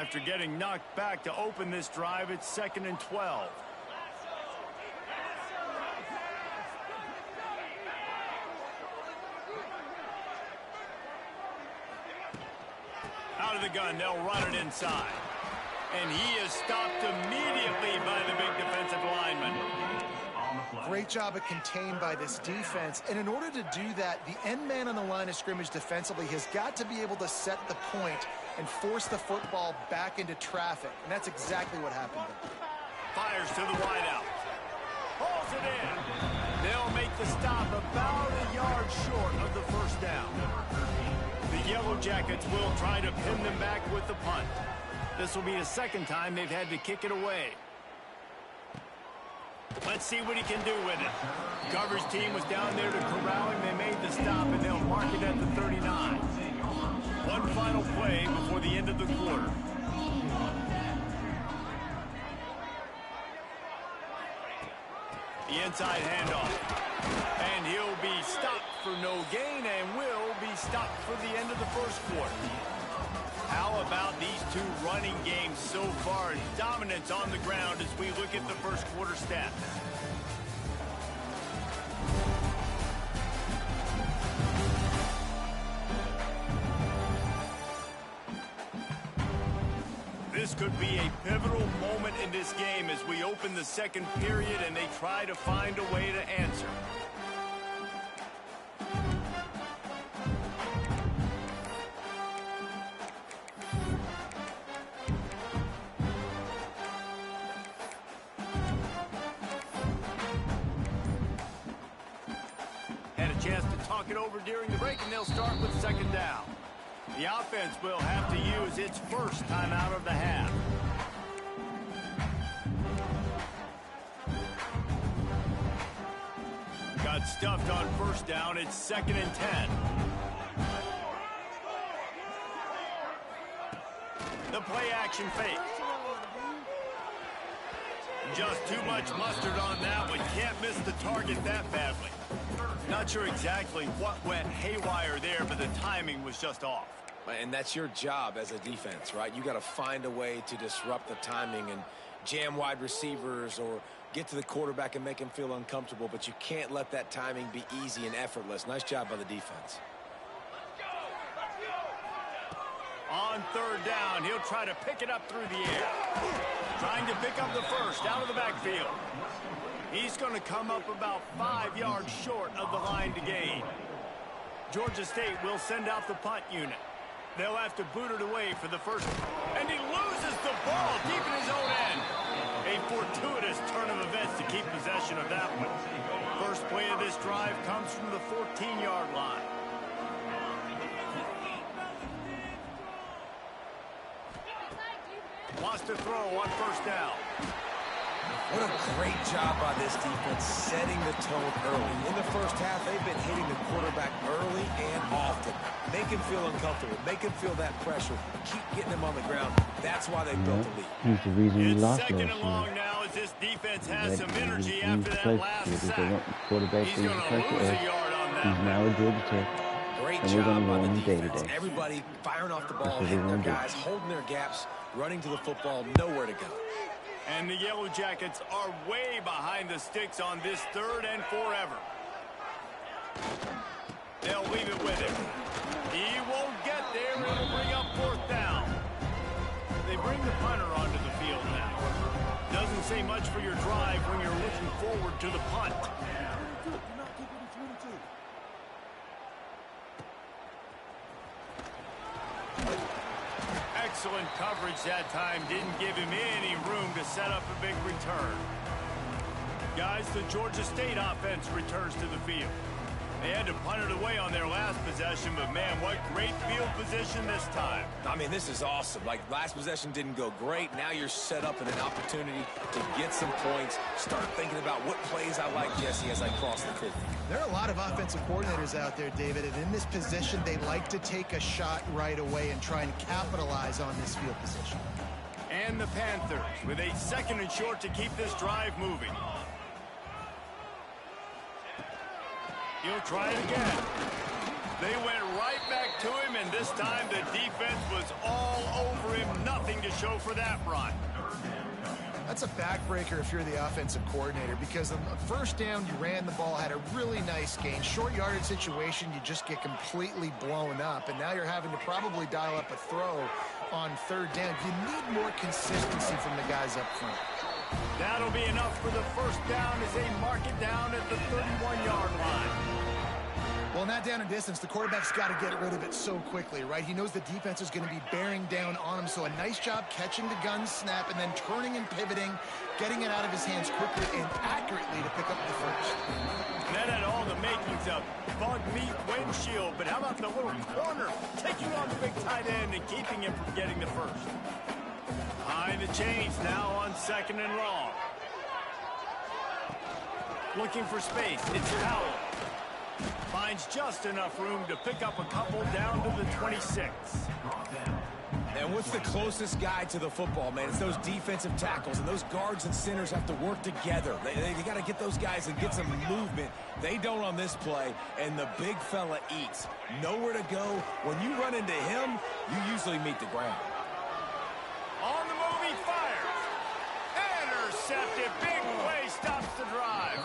After getting knocked back to open this drive, it's 2nd and 12. Out of the gun, they'll run it inside. And he is stopped immediately by the big defensive lineman. Great job of contained by this defense. And in order to do that, the end man on the line of scrimmage defensively has got to be able to set the point and force the football back into traffic. And that's exactly what happened there. Fires to the wideout. Pulls it in. They'll make the stop about a yard short of the first down. The Yellow Jackets will try to pin them back with the punt. This will be the second time they've had to kick it away. Let's see what he can do with it. Coverage team was down there to corral him. They made the stop, and they'll mark it at the 39. One final play before the end of the quarter. The inside handoff. And he'll be stopped for no gain and will be stopped for the end of the first quarter. How about these two running games so far? Dominance on the ground as we look at the first quarter stats. This could be a pivotal moment in this game as we open the second period and they try to find a way to answer. Chance to talk it over during the break, and they'll start with 2nd down. The offense will have to use its first timeout of the half. Got stuffed on 1st down. It's 2nd and 10. The play action fake. Just too much mustard on that one. Can't miss the target that badly. Not sure exactly what went haywire there, but the timing was just off. And that's your job as a defense, right? You got to find a way to disrupt the timing and jam wide receivers or get to the quarterback and make him feel uncomfortable, but you can't let that timing be easy and effortless. Nice job by the defense. On 3rd down, he'll try to pick it up through the air. Trying to pick up the first out of the backfield. He's going to come up about 5 yards short of the line to gain. Georgia State will send out the punt unit. They'll have to boot it away for the first. And he loses the ball deep in his own end. A fortuitous turn of events to keep possession of that one. First play of this drive comes from the 14-yard line. Wants to throw on 1st down. What a great job by this defense setting the tone early. In the first half, they've been hitting the quarterback early and often. Make him feel uncomfortable. Make him feel that pressure. Keep getting him on the ground. That's why they built the lead. He's the reason we lost last year. It's 2nd and long now as this defense has some energy after that last sack. He's going to lose a yard on that. He's now a Georgia Tech. Great job by the defense. Everybody firing off the ball, hitting their guys, holding their gaps, running to the football, nowhere to go. And the Yellow Jackets are way behind the sticks on this 3rd and forever. They'll leave it with him. He won't get there. It'll bring up 4th down. They bring the punter onto the field now. Doesn't say much for your drive when you're looking forward to the punt. Excellent coverage that time. Didn't give him any room to set up a big return. Guys, the Georgia State offense returns to the field. They had to punt it away on their last possession, but man, what great field position this time. I mean, this is awesome. Like, last possession didn't go great. Now you're set up in an opportunity to get some points. Start thinking about what plays I like, Jesse, as I cross the 50. There are a lot of offensive coordinators out there, David, and in this position, they like to take a shot right away and try and capitalize on this field position. And the Panthers with a 2nd and short to keep this drive moving. He'll try it again. They went right back to him, and this time the defense was all over him. Nothing to to show for that run. That's a backbreaker if you're the offensive coordinator, because on the first down, you ran the ball, had a really nice gain. Short yardage situation, you just get completely blown up, and now you're having to probably dial up a throw on third down. You need more consistency from the guys up front. That'll be enough for the first down as they mark it down at the 31-yard line. Well, in that down and distance, the quarterback's got to get rid of it so quickly, right? He knows the defense is going to be bearing down on him, so a nice job catching the gun snap and then turning and pivoting, getting it out of his hands quickly and accurately to pick up the first. That had all the makings of bug meat windshield, but how about the little corner taking on the big tight end and keeping him from getting the first? Behind the chains now on second and long. Looking for space, it's Powell. Finds just enough room to pick up a couple down to the 26. And what's the closest guy to the football, man? It's those defensive tackles, and those guards and centers have to work together. They got to get those guys and get some movement. They don't on this play, and the big fella eats. Nowhere to go. When you run into him, you usually meet the ground. On the move, he fires. Intercepted. Big play stops the drive.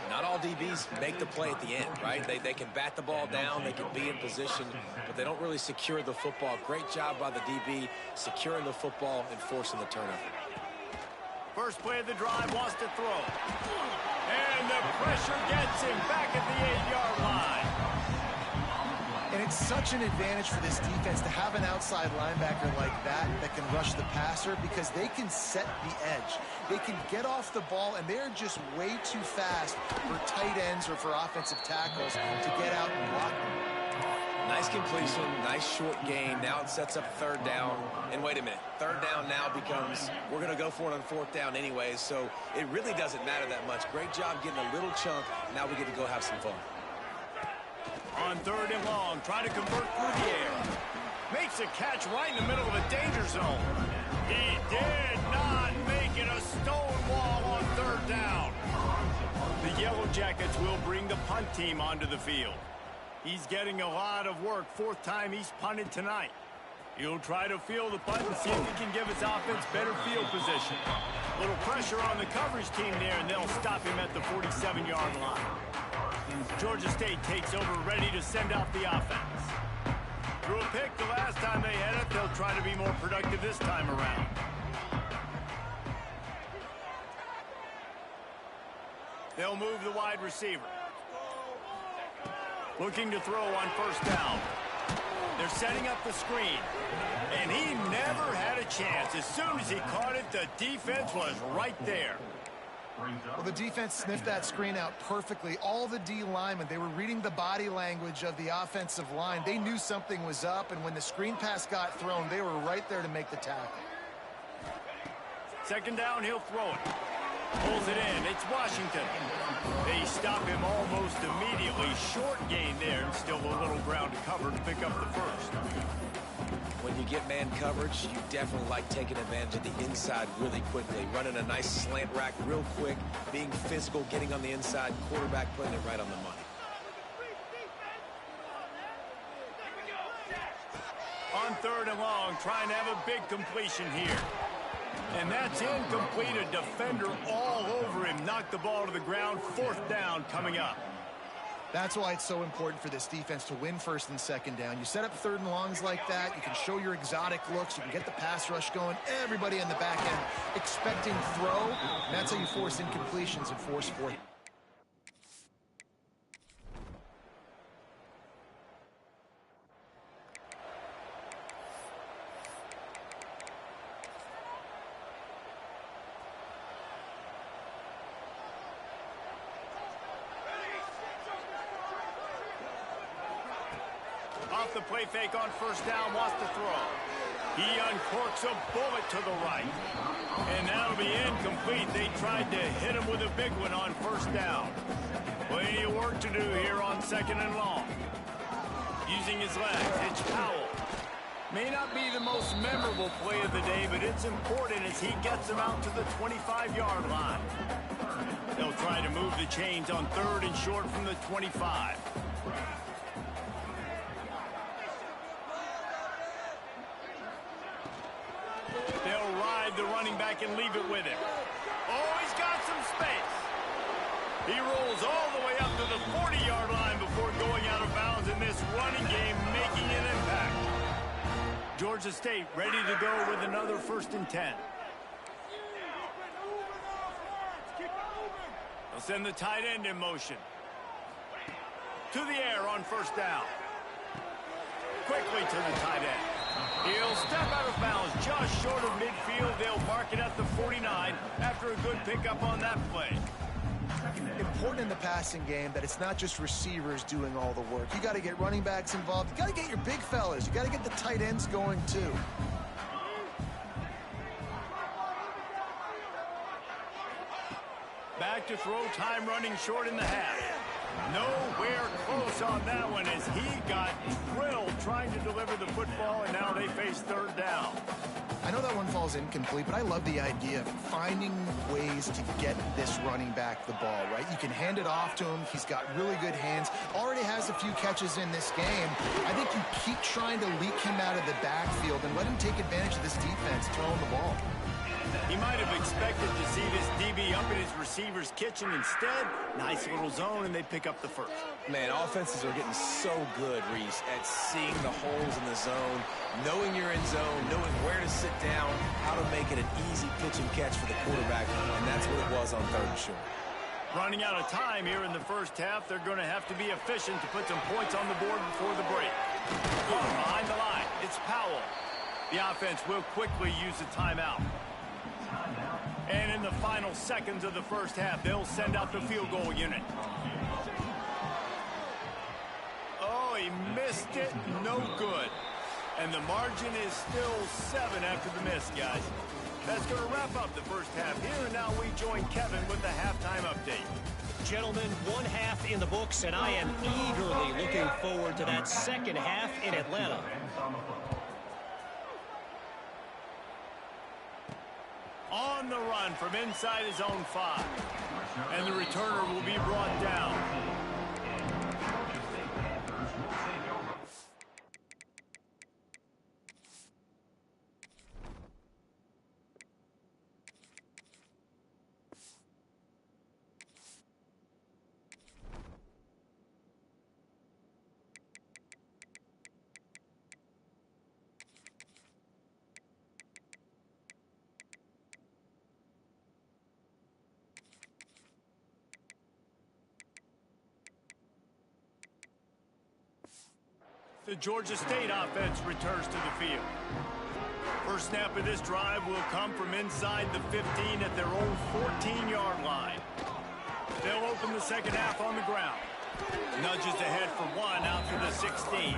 Not all DBs make the play at the end, right? They can bat the ball down, they can be in position, but they don't really secure the football. Great job by the DB securing the football and forcing the turnover. First play of the drive, wants to throw. And the pressure gets him back at the 8-yard line. And it's such an advantage for this defense to have an outside linebacker like that can rush the passer, because they can set the edge. They can get off the ball, and they're just way too fast for tight ends or for offensive tackles to get out and block them. Nice completion, nice short gain. Now it sets up third down. And wait a minute, third down now becomes, we're going to go for it on fourth down anyways, so it really doesn't matter that much. Great job getting a little chunk. Now we get to go have some fun. On third and long, trying to convert through the air. Makes a catch right in the middle of a danger zone. He did not make it a stone wall on third down. The Yellow Jackets will bring the punt team onto the field. He's getting a lot of work. Fourth time he's punted tonight. He'll try to field the punt and see if he can give his offense better field position. A little pressure on the coverage team there, and they'll stop him at the 47-yard line. Georgia State takes over, ready to send out the offense. Threw a pick the last time they had it. They'll try to be more productive this time around. They'll move the wide receiver. Looking to throw on first down. They're setting up the screen. And he never had a chance. As soon as he caught it, the defense was right there. Well, the defense sniffed that screen out perfectly. All the D linemen, they were reading the body language of the offensive line. They knew something was up, and when the screen pass got thrown, they were right there to make the tackle. Second down, he'll throw it. Pulls it in. It's Washington. They stop him almost immediately. Short gain there, and still a little ground to cover to pick up the first. When you get man coverage, you definitely like taking advantage of the inside really quickly. Running a nice slant rack real quick, being physical, getting on the inside, quarterback putting it right on the money. On third and long, trying to have a big completion here. And that's incomplete. A defender all over him. Knocked the ball to the ground. Fourth down coming up. That's why it's so important for this defense to win first and second down. You set up third and longs like that, you can show your exotic looks, you can get the pass rush going, everybody in the back end expecting throw, and that's how you force incompletions and force fourth. Off the play fake on first down, wants to throw. He uncorks a bullet to the right. And that'll be incomplete. They tried to hit him with a big one on first down. Plenty of work to do here on second and long. Using his legs, it's Powell. May not be the most memorable play of the day, but it's important as he gets them out to the 25-yard line. They'll try to move the chains on third and short from the 25. the running back and leave it with him. Oh, he's got some space. He rolls all the way up to the 40-yard line before going out of bounds in this running game, making an impact. Georgia State ready to go with another 1st and 10. They'll send the tight end in motion. To the air on 1st down. Quickly to the tight end. He'll step out of bounds just short of midfield. They'll mark it at the 49 after a good pickup on that play. Important in the passing game that it's not just receivers doing all the work. You got to get running backs involved. You got to get your big fellas. You got to get the tight ends going too. Back to throw, time running short in the half. Nowhere close on that one as he got drilled trying to deliver the football, and now they face 3rd down. I know that one falls incomplete, but I love the idea of finding ways to get this running back the ball, right? You can hand it off to him. He's got really good hands. Already has a few catches in this game. I think you keep trying to leak him out of the backfield and let him take advantage of this defense throwing the ball. He might have expected to see this DB up in his receiver's kitchen. Instead, nice little zone, and they pick up the 1st. Man, offenses are getting so good, Reese, at seeing the holes in the zone, knowing you're in zone, knowing where to sit down, how to make it an easy pitch and catch for the quarterback, and that's what it was on 3rd and short. Running out of time here in the 1st half, they're going to have to be efficient to put some points on the board before the break. Behind the line, it's Powell. The offense will quickly use a timeout. And in the final seconds of the 1st half, they'll send out the field goal unit. Oh, he missed it. No good. And the margin is still 7 after the miss, guys. That's going to wrap up the 1st half here, and now we join Kevin with the halftime update. Gentlemen, 1 half in the books, and I am eagerly looking forward to that 2nd half in Atlanta. On the run from inside his own 5. And the returner will be brought down. The Georgia State offense returns to the field. First snap of this drive will come from inside the 15 at their own 14-yard line. They'll open the 2nd half on the ground. Nudges ahead for 1 out to the 16.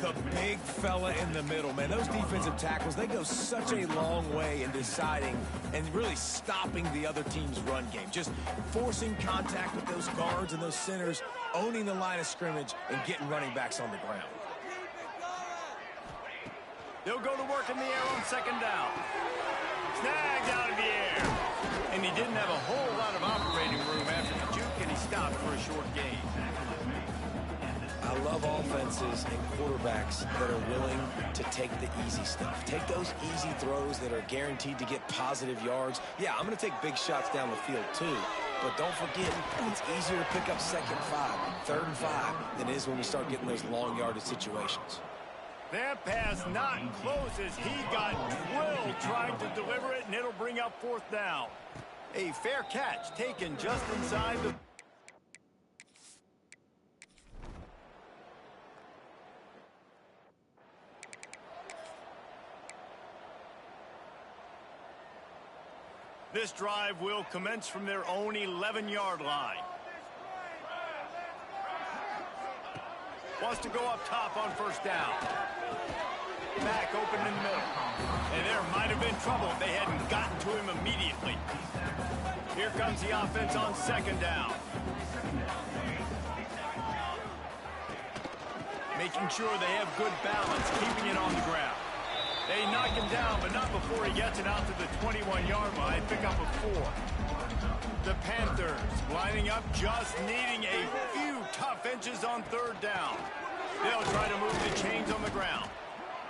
The big fella in the middle, man. Those defensive tackles, they go such a long way in deciding and really stopping the other team's run game. Just forcing contact with those guards and those centers, owning the line of scrimmage, and getting running backs on the ground. They'll go to work in the air on 2nd down. Snagged out of the air. And he didn't have a whole lot of operating room after the juke, and he stopped for a short gain. I love offenses and quarterbacks that are willing to take the easy stuff. Take those easy throws that are guaranteed to get positive yards. Yeah, I'm going to take big shots down the field too. But don't forget, it's easier to pick up 2nd 5, 3rd and 5 than it is when we start getting those long yardage situations. That pass not close as he got drilled trying to deliver it, and it'll bring up 4th down. A fair catch taken just inside the... This drive will commence from their own 11-yard line. Wants to go up top on 1st down. Back open in the middle. And there might have been trouble if they hadn't gotten to him immediately. Here comes the offense on 2nd down. Making sure they have good balance, keeping it on the ground. They knock him down, but not before he gets it out to the 21-yard line. Pick up a 4. The Panthers lining up, just needing a few tough inches on 3rd down. They'll try to move the chains on the ground.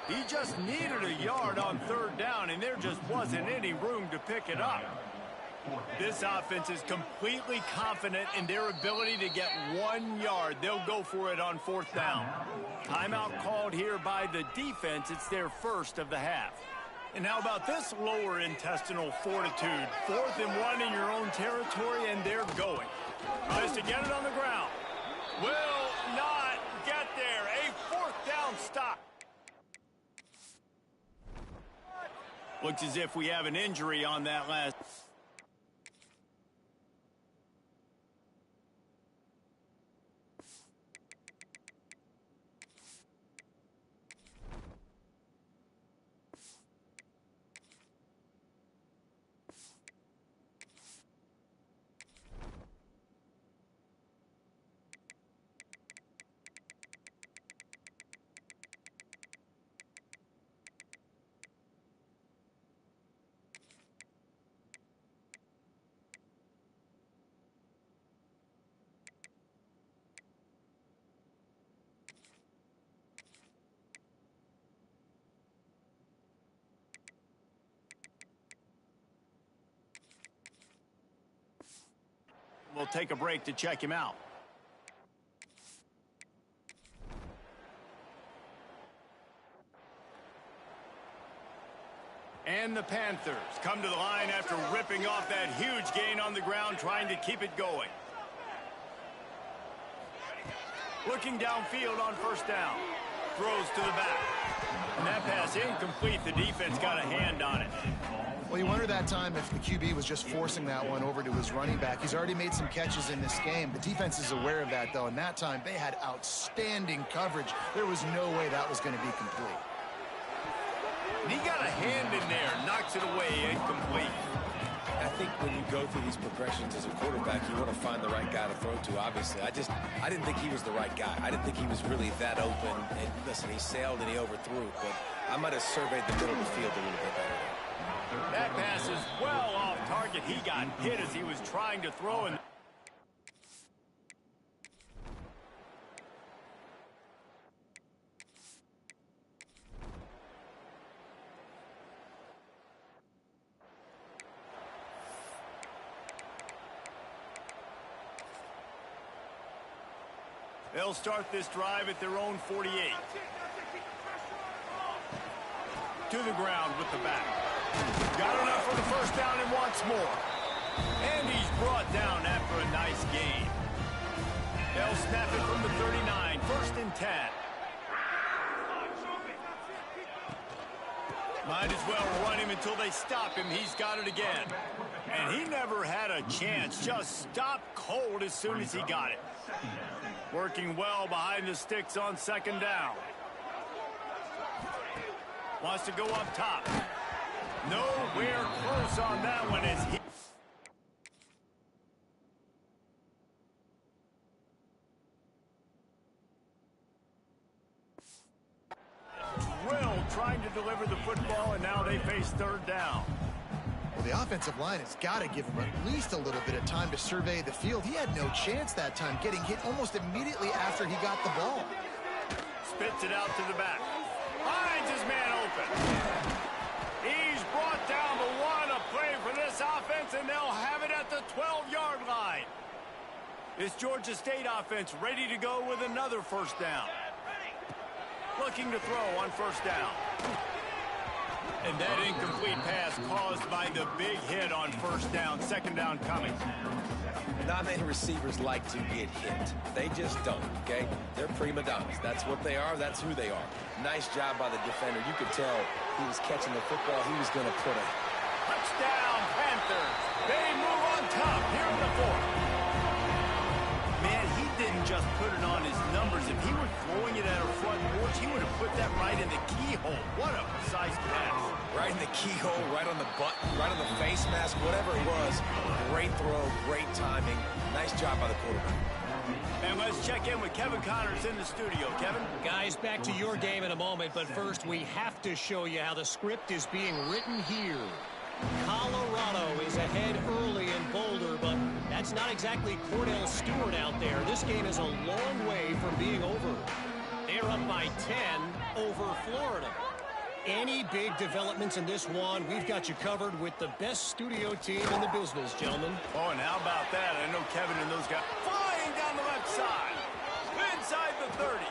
He just needed a yard on third down, and there just wasn't any room to pick it up. This offense is completely confident in their ability to get 1 yard. They'll go for it on fourth down. Timeout called here by the defense. It's their first of the half. And how about this lower intestinal fortitude? 4th and 1 in your own territory, and they're going. Tries to get it on the ground. Will not get there. A 4th down stop. Looks as if we have an injury on that last. We'll take a break to check him out. And the Panthers come to the line after ripping off that huge gain on the ground, trying to keep it going. Looking downfield on first down. Throws to the back. And that pass incomplete. The defense got a hand on it. Well, you wonder that time if the QB was just forcing that one over to his running back. He's already made some catches in this game. The defense is aware of that, though, and that time they had outstanding coverage. There was no way that was going to be complete. And he got a hand in there, knocks it away, incomplete. I think when you go through these progressions as a quarterback, you want to find the right guy to throw to, obviously. I didn't think he was the right guy. I didn't think he was really that open. And listen, he sailed and he overthrew, but I might have surveyed the middle of the field a little bit better. That pass is well off target. He got hit as he was trying to throw. And they'll start this drive at their own 48. To the ground with the back. Got enough for the first down and wants more. And he's brought down after a nice gain. They'll snap it from the 39, 1st and 10. Might as well run him until they stop him. He's got it again. And he never had a chance. Just stopped cold as soon as he got it. Working well behind the sticks on 2nd down. Wants to go up top. Nowhere close on that one as he... Drill trying to deliver the football, and now they face 3rd down. Well, the offensive line has got to give him at least a little bit of time to survey the field. He had no chance that time, getting hit almost immediately after he got the ball. Spits it out to the back. Finds his man open. He's brought down the 1, a play for this offense, and they'll have it at the 12-yard line. This Georgia State offense ready to go with another 1st down. Looking to throw on 1st down. And that incomplete pass caused by the big hit on 1st down, 2nd down coming. Not many receivers like to get hit. They just don't, okay? They're prima donnas. That's what they are. That's who they are. Nice job by the defender. You could tell he was catching the football. He was going to put a... Touchdown, Panthers. They move on top here in the 4th. Man, he didn't just put it on his numbers. If he were throwing it at a front porch, he would have put that right in the keyhole. What a precise pass. Right in the keyhole, right on the button, right on the face mask, whatever it was. Great throw, great timing. Nice job by the quarterback. And let's check in with Kevin Connors in the studio. Kevin? Guys, back to your game in a moment, but first we have to show you how the script is being written here. Colorado is ahead early in Boulder, but that's not exactly Cordell Stewart out there. This game is a long way from being over. They're up by 10 over Florida. Any big developments in this one, we've got you covered with the best studio team in the business, gentlemen. Oh, and how about that? I know Kevin and those guys flying down the left side. Inside the 30.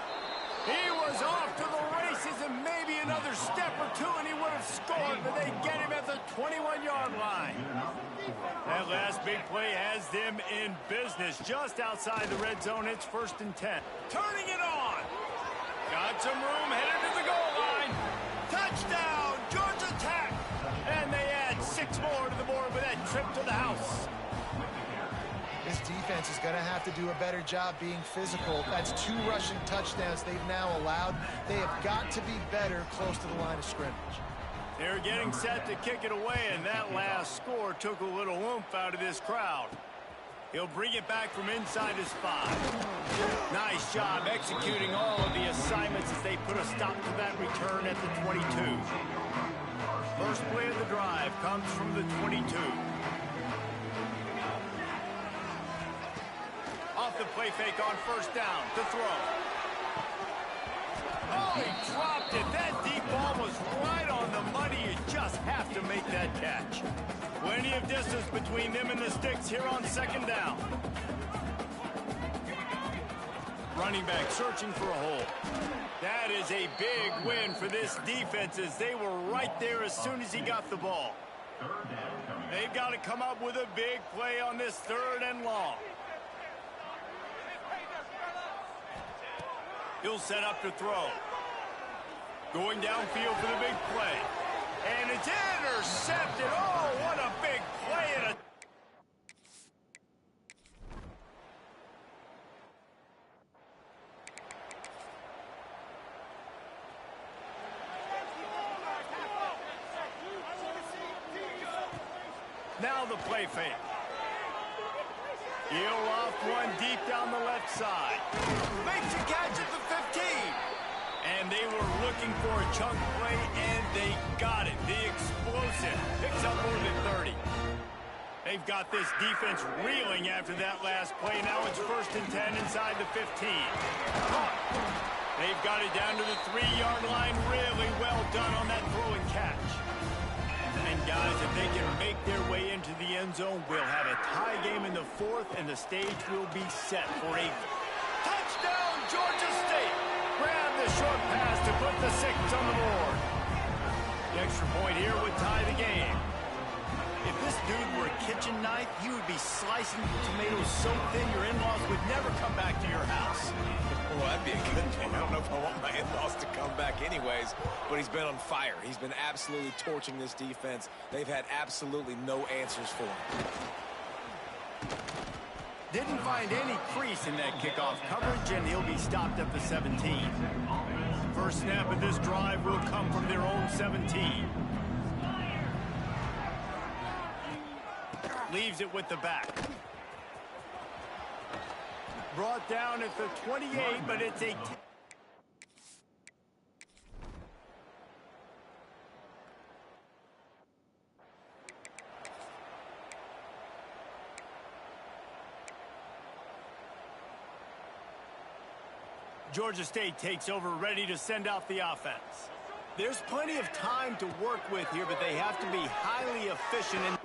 He was off to the races and maybe another step or two and he would have scored, but they get him at the 21-yard line. That last big play has them in business just outside the red zone. It's 1st and 10. Turning it on. Got some room, headed to the goal line. Touchdown, Georgia Tech. And they add 6 more to the board with that trip to the house. This defense is going to have to do a better job being physical. That's 2 rushing touchdowns they've now allowed. They have got to be better close to the line of scrimmage. They're getting set to kick it away, and that last score took a little oomph out of this crowd. He'll bring it back from inside his 5. Nice job executing all of the assignments as they put a stop to that return at the 22. First play of the drive comes from the 22. Off the play fake on 1st down to throw. Oh, he dropped it. That deep ball was right on the money. You just have to make that catch. Plenty of distance between them and the sticks here on 2nd down. Running back searching for a hole. That is a big win for this defense as they were right there as soon as he got the ball. They've got to come up with a big play on this 3rd and long. He'll set up to throw. Going downfield for the big play. And it's intercepted. Oh, what a big play. And now the play fake. He'll off one deep down the left side. Makes a catch at the 15. And they were looking for a chunk play, and they got it. The explosive picks up more than 30. They've got this defense reeling after that last play. Now it's 1st and 10 inside the 15. They've got it down to the 3-yard line. Really well done on that throw and catch. And guys, if they can make their way into the end zone, we'll have a tie game in the 4th, and the stage will be set for a touchdown, Georgia State. Grab the short pass to put the 6 on the board. The extra point here would tie the game. If this dude were a kitchen knife, he would be slicing tomatoes so thin your in-laws would never come back to your house. Well, that'd be a good thing. I don't know if I want my in-laws to come back anyways, but he's been on fire. He's been absolutely torching this defense. They've had absolutely no answers for him. Didn't find any crease in that kickoff coverage, and he'll be stopped at the 17. First snap of this drive will come from their own 17. Leaves it with the back. Brought down at the 28, but it's a... Georgia State takes over, ready to send out the offense. There's plenty of time to work with here, but they have to be highly efficient in...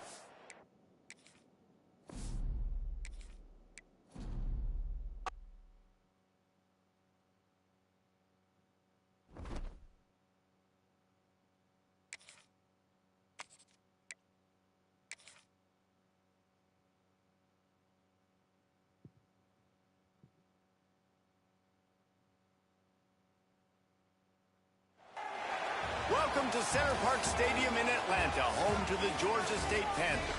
Welcome to Center Park Stadium in Atlanta, home to the Georgia State Panthers.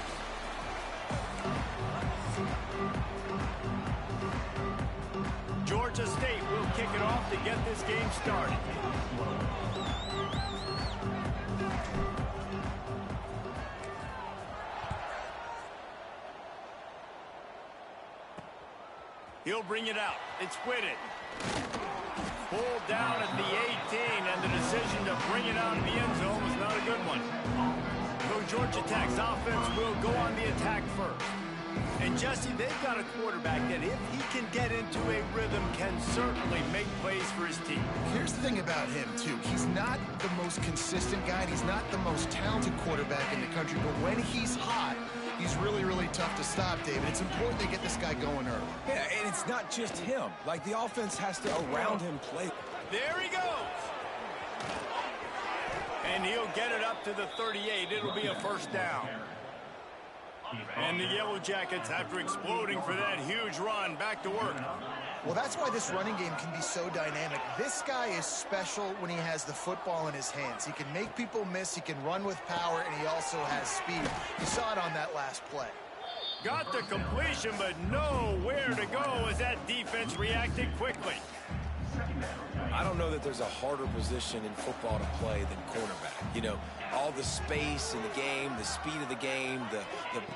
Georgia State will kick it off to get this game started. He'll bring it out. It's Whitted. Pulled down at the 18, and the decision to bring it out of the end zone was not a good one. So Georgia Tech's offense will go on the attack first. And Jesse, they've got a quarterback that if he can get into a rhythm can certainly make plays for his team. Here's the thing about him, too. He's not the most consistent guy, and he's not the most talented quarterback in the country, but when he's hot, he's really, really tough to stop, David. It's important to get this guy going early. Yeah, and it's not just him. Like, the offense has to, around him, play. There he goes. And he'll get it up to the 38. It'll be a first down. And the Yellow Jackets, after exploding for that huge run, back to work. Well, that's why this running game can be so dynamic. This guy is special when he has the football in his hands. He can make people miss, he can run with power, and he also has speed. You saw it on that last play. Got the completion, but nowhere to go as that defense reacted quickly. I don't know that there's a harder position in football to play than cornerback. You know, all the space in the game, the speed of the game, the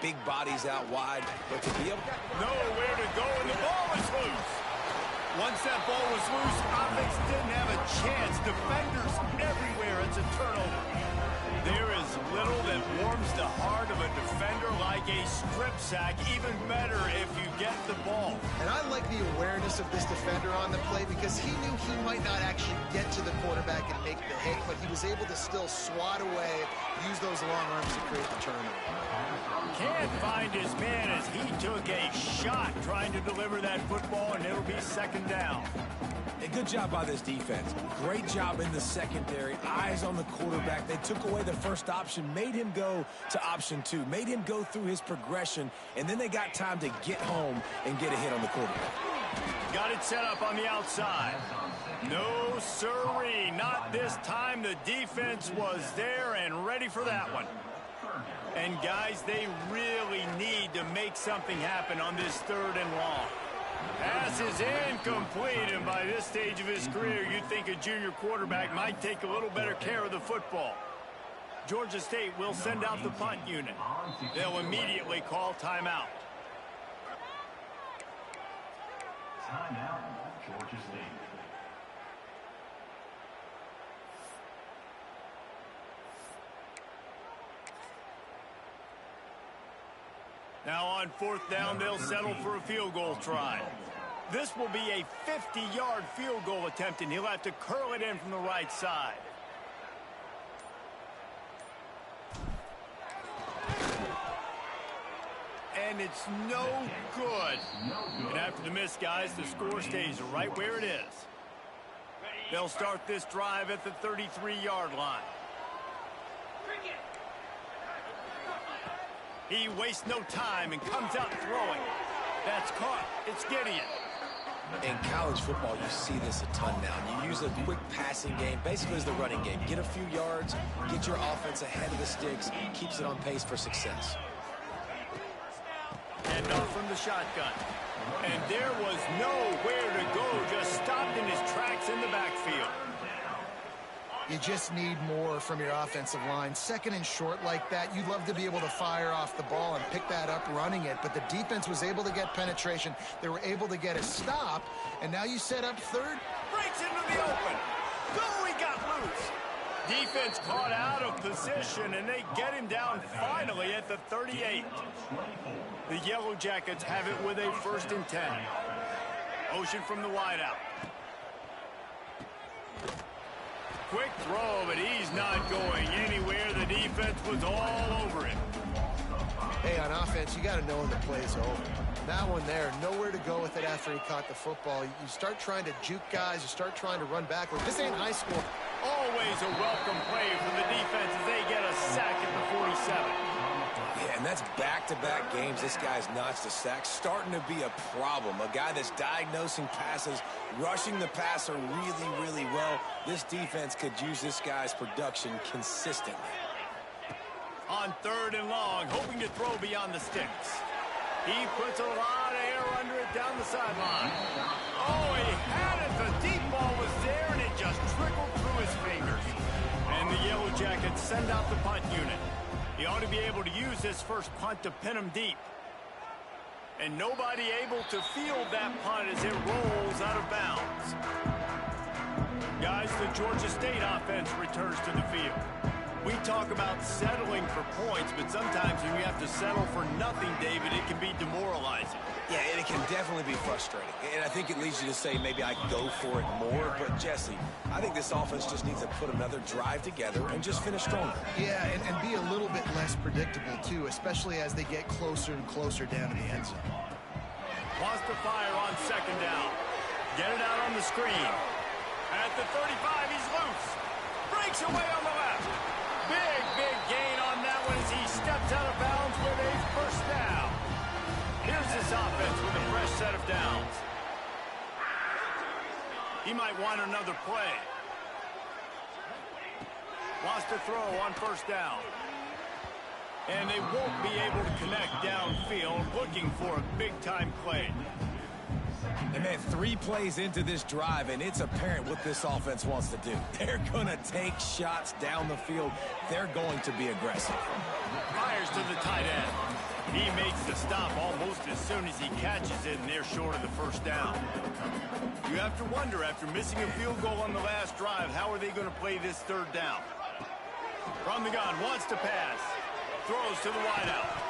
big bodies out wide. But to be able to... Nowhere to go, and the ball is loose. Once that ball was loose, offense didn't have a chance. Defenders everywhere. It's a turnover. There is little that warms the heart of a defender like a strip sack. Even better if you get the ball. And I like the awareness of this defender on the play because he knew he might not actually get to the quarterback and make the hit, but he was able to still swat away, use those long arms to create the turnover. Can't find his man as he took a shot trying to deliver that football, and it'll be second down. A good job by this defense. Great job in the secondary. Eyes on the quarterback. They took away the first option, made him go to option 2, made him go through his progression, and then they got time to get home and get a hit on the quarterback. Got it set up on the outside. No sirree, not this time. The defense was there and ready for that one. And guys, they really need to make something happen on this 3rd and long. Pass is incomplete, and by this stage of his career, you'd think a junior quarterback might take a little better care of the football. Georgia State will send out the punt unit. They'll immediately call timeout. Timeout, Georgia State. Now on 4th down, they'll settle for a field goal try. This will be a 50-yard field goal attempt, and he'll have to curl it in from the right side. And it's no good. And after the miss, guys, the score stays right where it is. They'll start this drive at the 33-yard line. He wastes no time and comes out throwing. That's caught. It's Gideon. In college football, you see this a ton now. You use a quick passing game, basically as the running game. Get a few yards, get your offense ahead of the sticks, keeps it on pace for success. And off from the shotgun. And there was nowhere to go, just stopped in his tracks in the backfield. You just need more from your offensive line. 2nd and short like that, you'd love to be able to fire off the ball and pick that up running it, but the defense was able to get penetration. They were able to get a stop, and now you set up 3rd. Breaks into the open. Oh, he got loose. Defense caught out of position, and they get him down finally at the 38. The Yellow Jackets have it with a 1st and 10. Ocean from the wideout. Quick throw, but he's not going anywhere. The defense was all over him. Hey, on offense, you got to know when the play's over. That one there, nowhere to go with it after he caught the football. You start trying to juke guys. You start trying to run backward. This ain't high school. Always a welcome play from the defense as they get a sack at the 47. Yeah, and that's back-to-back games. This guy's notched a sack. Starting to be a problem. A guy that's diagnosing passes, rushing the passer really, really well. This defense could use this guy's production consistently. On 3rd and long, hoping to throw beyond the sticks. He puts a lot of air under it down the sideline. Oh, he had it. The deep ball was there, and it just trickled through his fingers. And the Yellow Jackets send out the punt unit. He ought to be able to use this first punt to pin him deep. And nobody able to field that punt as it rolls out of bounds. Guys, the Georgia State offense returns to the field. We talk about settling for points, but sometimes when you have to settle for nothing, David, it can be demoralizing. Yeah, and it can definitely be frustrating. And I think it leads you to say maybe I can go for it more. But, Jesse, I think this offense just needs to put another drive together and just finish stronger. Yeah, and be a little bit less predictable, too, especially as they get closer and closer down to the end zone. Wants to fire on second down. Get it out on the screen. At the 35, he's loose. Breaks away on the left. Big gain on that one as he steps out of bounds with a first down. Here's this offense with a fresh set of downs. He might want another play. Wants to throw on first down. And they won't be able to connect downfield, looking for a big-time play. And, man, 3 plays into this drive, and it's apparent what this offense wants to do. They're going to take shots down the field. They're going to be aggressive. Fires to the tight end. He makes the stop almost as soon as he catches it, and they're short of the first down. You have to wonder, after missing a field goal on the last drive, how are they going to play this third down? From the gun, wants to pass. Throws to the wideout.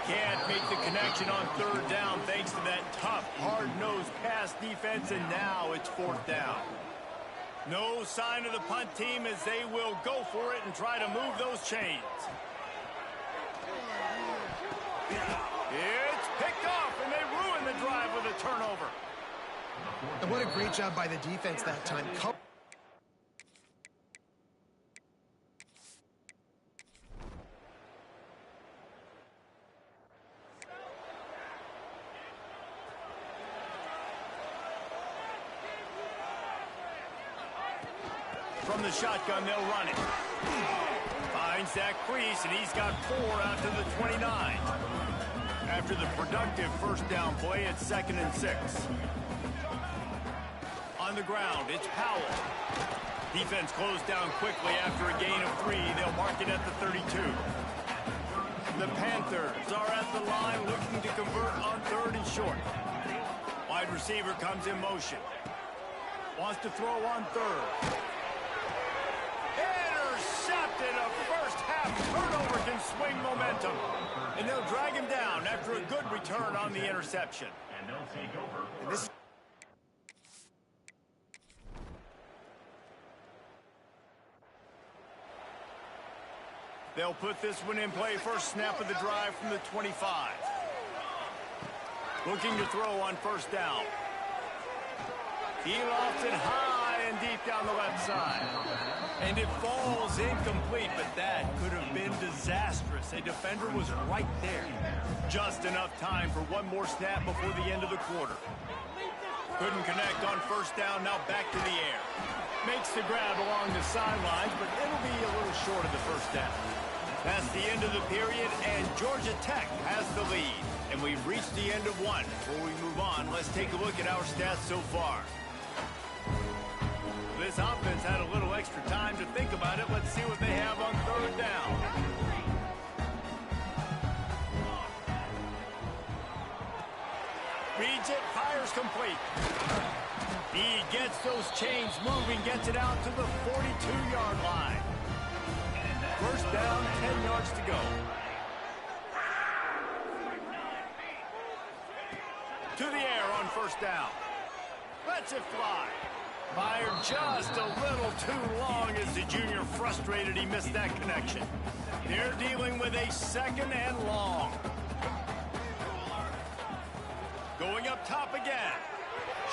Can't make the connection on third down thanks to that tough, hard-nosed pass defense, and now it's fourth down. No sign of the punt team as they will go for it and try to move those chains. It's picked off, and they ruin the drive with a turnover. And what a great job by the defense that time. From the shotgun, they'll run it. Finds that crease, and he's got 4 out to the 29. After the productive first down play, it's 2nd and 6. On the ground, it's Powell. Defense closed down quickly after a gain of 3. They'll mark it at the 32. The Panthers are at the line looking to convert on 3rd and short. Wide receiver comes in motion. Wants to throw on 3rd. Intercepted. A first-half turnover can swing momentum. And they'll drag him down after a good return on the interception. And they'll take over. And this They'll put this one in play. First snap of the drive from the 25. Looking to throw on first down. He lofts it high and deep down the left side. And it falls incomplete, but that could have been disastrous. A defender was right there. Just enough time for one more snap before the end of the quarter. Couldn't connect on first down, now back to the air. Makes the grab along the sidelines, but it'll be a little short of the first down. That's the end of the period, and Georgia Tech has the lead. And we've reached the end of one. Before we move on, let's take a look at our stats so far. This offense had a little extra time to think about it. Let's see what they have on third down. Reads it, fires complete. He gets those chains moving, gets it out to the 42-yard line. First down, 10 yards to go. To the air on first down. Lets it fly. Fired just a little too long as the junior frustrated he missed that connection. They're dealing with a 2nd and long. Going up top again.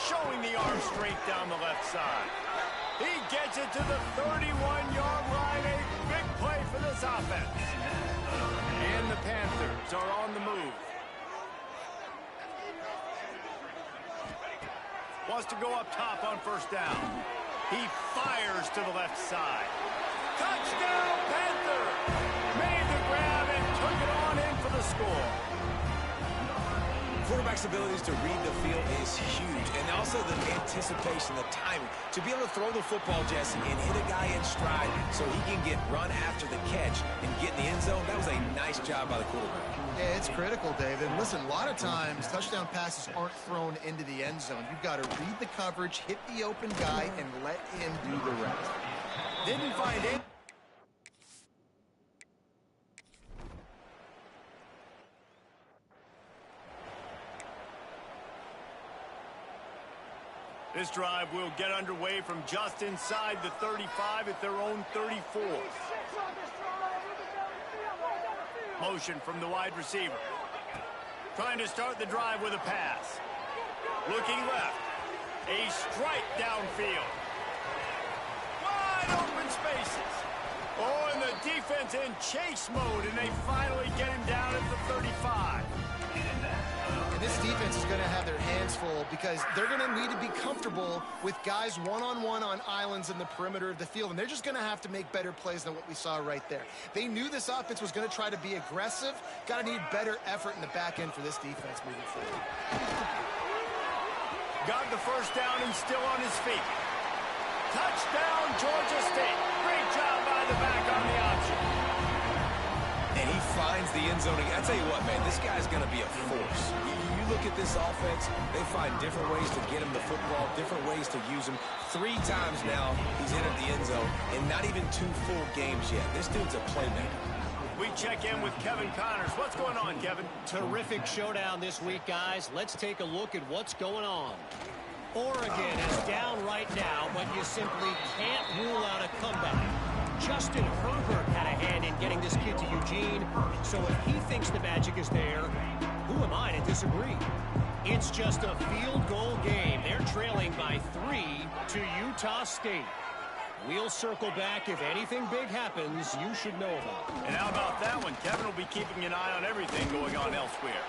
Showing the arm strength down the left side. He gets it to the 31-yard line. A big play for this offense. And the Panthers are on the move. Wants to go up top on first down. He fires to the left side. Touchdown, Panthers! Made the grab and took it on in for the score. Quarterback's abilities to read the field is huge, and also the anticipation, the timing. To be able to throw the football, Jesse, and hit a guy in stride so he can get run after the catch and get in the end zone, that was a nice job by the quarterback. Yeah, it's critical, David. Listen, a lot of times touchdown passes aren't thrown into the end zone. You've got to read the coverage, hit the open guy, and let him do the rest. Didn't find it. This drive will get underway from just inside the 35 at their own 34. Motion from the wide receiver. Trying to start the drive with a pass. Looking left. A strike downfield. Wide open spaces. Oh, and the defense in chase mode, and they finally get him down at the 35. And this defense is going to have their hands full because they're going to need to be comfortable with guys one-on-one on islands in the perimeter of the field, and they're just going to have to make better plays than what we saw right there. They knew this offense was going to try to be aggressive. Got to need better effort in the back end for this defense moving forward. Got the first down and still on his feet. Touchdown, Georgia State. Great job by the back on the option. And he finds the end zone. I tell you what, man, this guy's going to be a force. You look at this offense, they find different ways to get him the football, different ways to use him. 3 times now he's entered the end zone, and not even 2 full games yet. This dude's a playmaker. We check in with Kevin Connors. What's going on, Kevin? Terrific showdown this week, guys. Let's take a look at what's going on. Oregon is down right now, but you simply can't rule out a comeback. Justin Herbert had a hand in getting this kid to Eugene, so if he thinks the magic is there, who am I to disagree? It's just a field goal game. They're trailing by 3 to Utah State. We'll circle back if anything big happens you should know about. And how about that one? Kevin will be keeping an eye on everything going on elsewhere.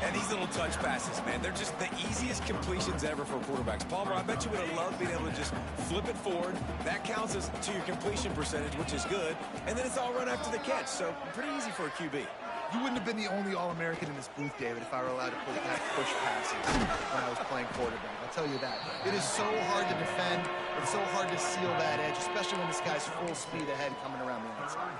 And these little touch passes, man, they're just the easiest completions ever for quarterbacks. Palmer, I bet you would have loved being able to just flip it forward. That counts as to your completion percentage, which is good. And then it's all run after the catch, so pretty easy for a QB. You wouldn't have been the only All-American in this booth, David, if I were allowed to push passes when I was playing quarterback. I'll tell you that. It is so hard to defend. It's so hard to seal that edge, especially when this guy's full speed ahead coming around the outside.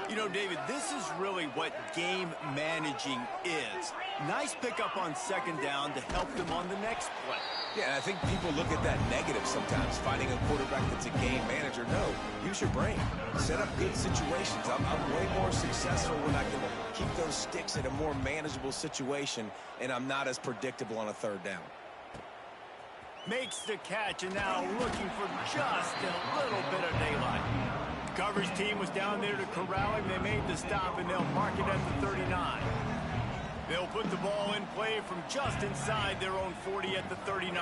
You know, David, this is really what game managing is. Nice pickup on second down to help them on the next play. Yeah, and I think people look at that negative sometimes, finding a quarterback that's a game manager. No, use your brain. Set up good situations. I'm way more successful when I can keep those sticks in a more manageable situation, and I'm not as predictable on a third down. Makes the catch, and now looking for just a little bit of daylight. Coverage team was down there to corral him. They made the stop, and they'll mark it at the 39. They'll put the ball in play from just inside their own 40 at the 39.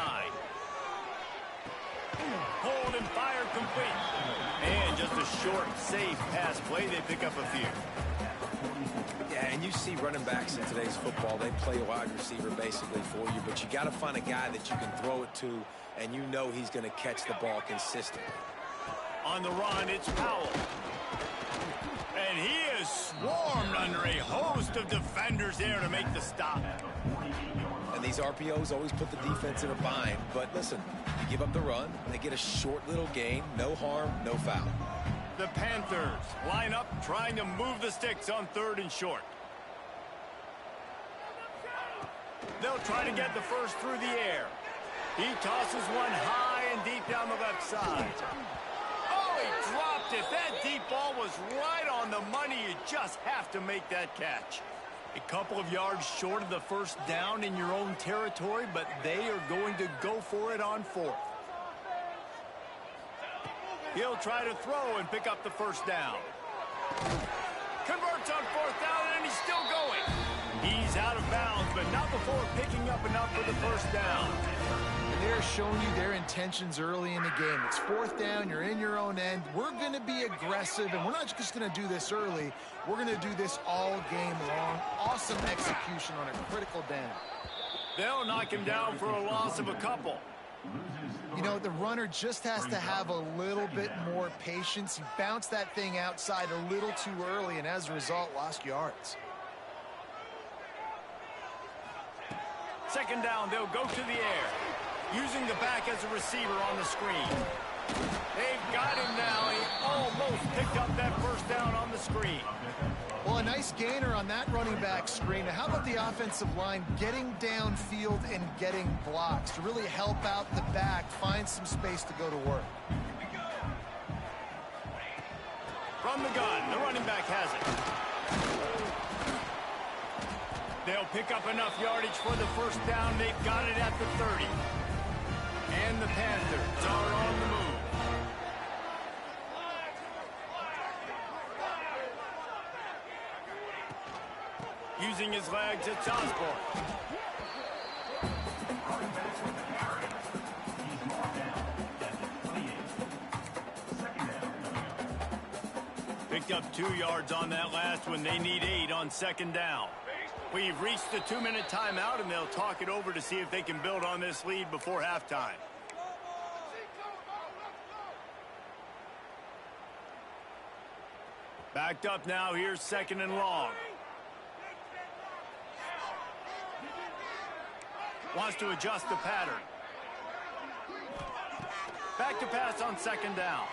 Hold and fire complete. And just a short, safe pass play. They pick up a few. Yeah, and you see running backs in today's football, they play a wide receiver basically for you, but you got to find a guy that you can throw it to, and you know he's going to catch the ball consistently. On the run, it's Powell. And he is swarmed under a host of defenders there to make the stop. And these RPOs always put the defense in a bind. But listen, you give up the run, they get a short little gain, no harm, no foul. The Panthers line up trying to move the sticks on 3rd and short. They'll try to get the first through the air. He tosses one high and deep down the left side. He dropped it. That deep ball was right on the money. You just have to make that catch. A couple of yards short of the first down in your own territory, but they are going to go for it on 4th. He'll try to throw and pick up the first down. Converts on 4th down, and he's still going. He's out of bounds, but not before picking up enough for the first down. They're showing you their intentions early in the game. It's 4th down. You're in your own end. We're going to be aggressive, and we're not just going to do this early. We're going to do this all game long. Awesome execution on a critical down. They'll knock him down for a loss of a couple. You know, the runner just has to have a little bit more patience. He bounced that thing outside a little too early, and as a result, lost yards. Second down, they'll go to the air. Using the back as a receiver on the screen. They've got him now. He almost picked up that first down on the screen. Well, a nice gainer on that running back screen. Now, how about the offensive line getting downfield and getting blocks to really help out the back, find some space to go to work? From the gun, the running back has it. They'll pick up enough yardage for the first down. They've got it at the 30. And the Panthers are on the move. Using his legs, it's Osborne. Picked up 2 yards on that last one. They need 8 on second down. We've reached the 2-minute timeout, and they'll talk it over to see if they can build on this lead before halftime. Backed up now. Here's second and long. Wants to adjust the pattern. Back to pass on second down.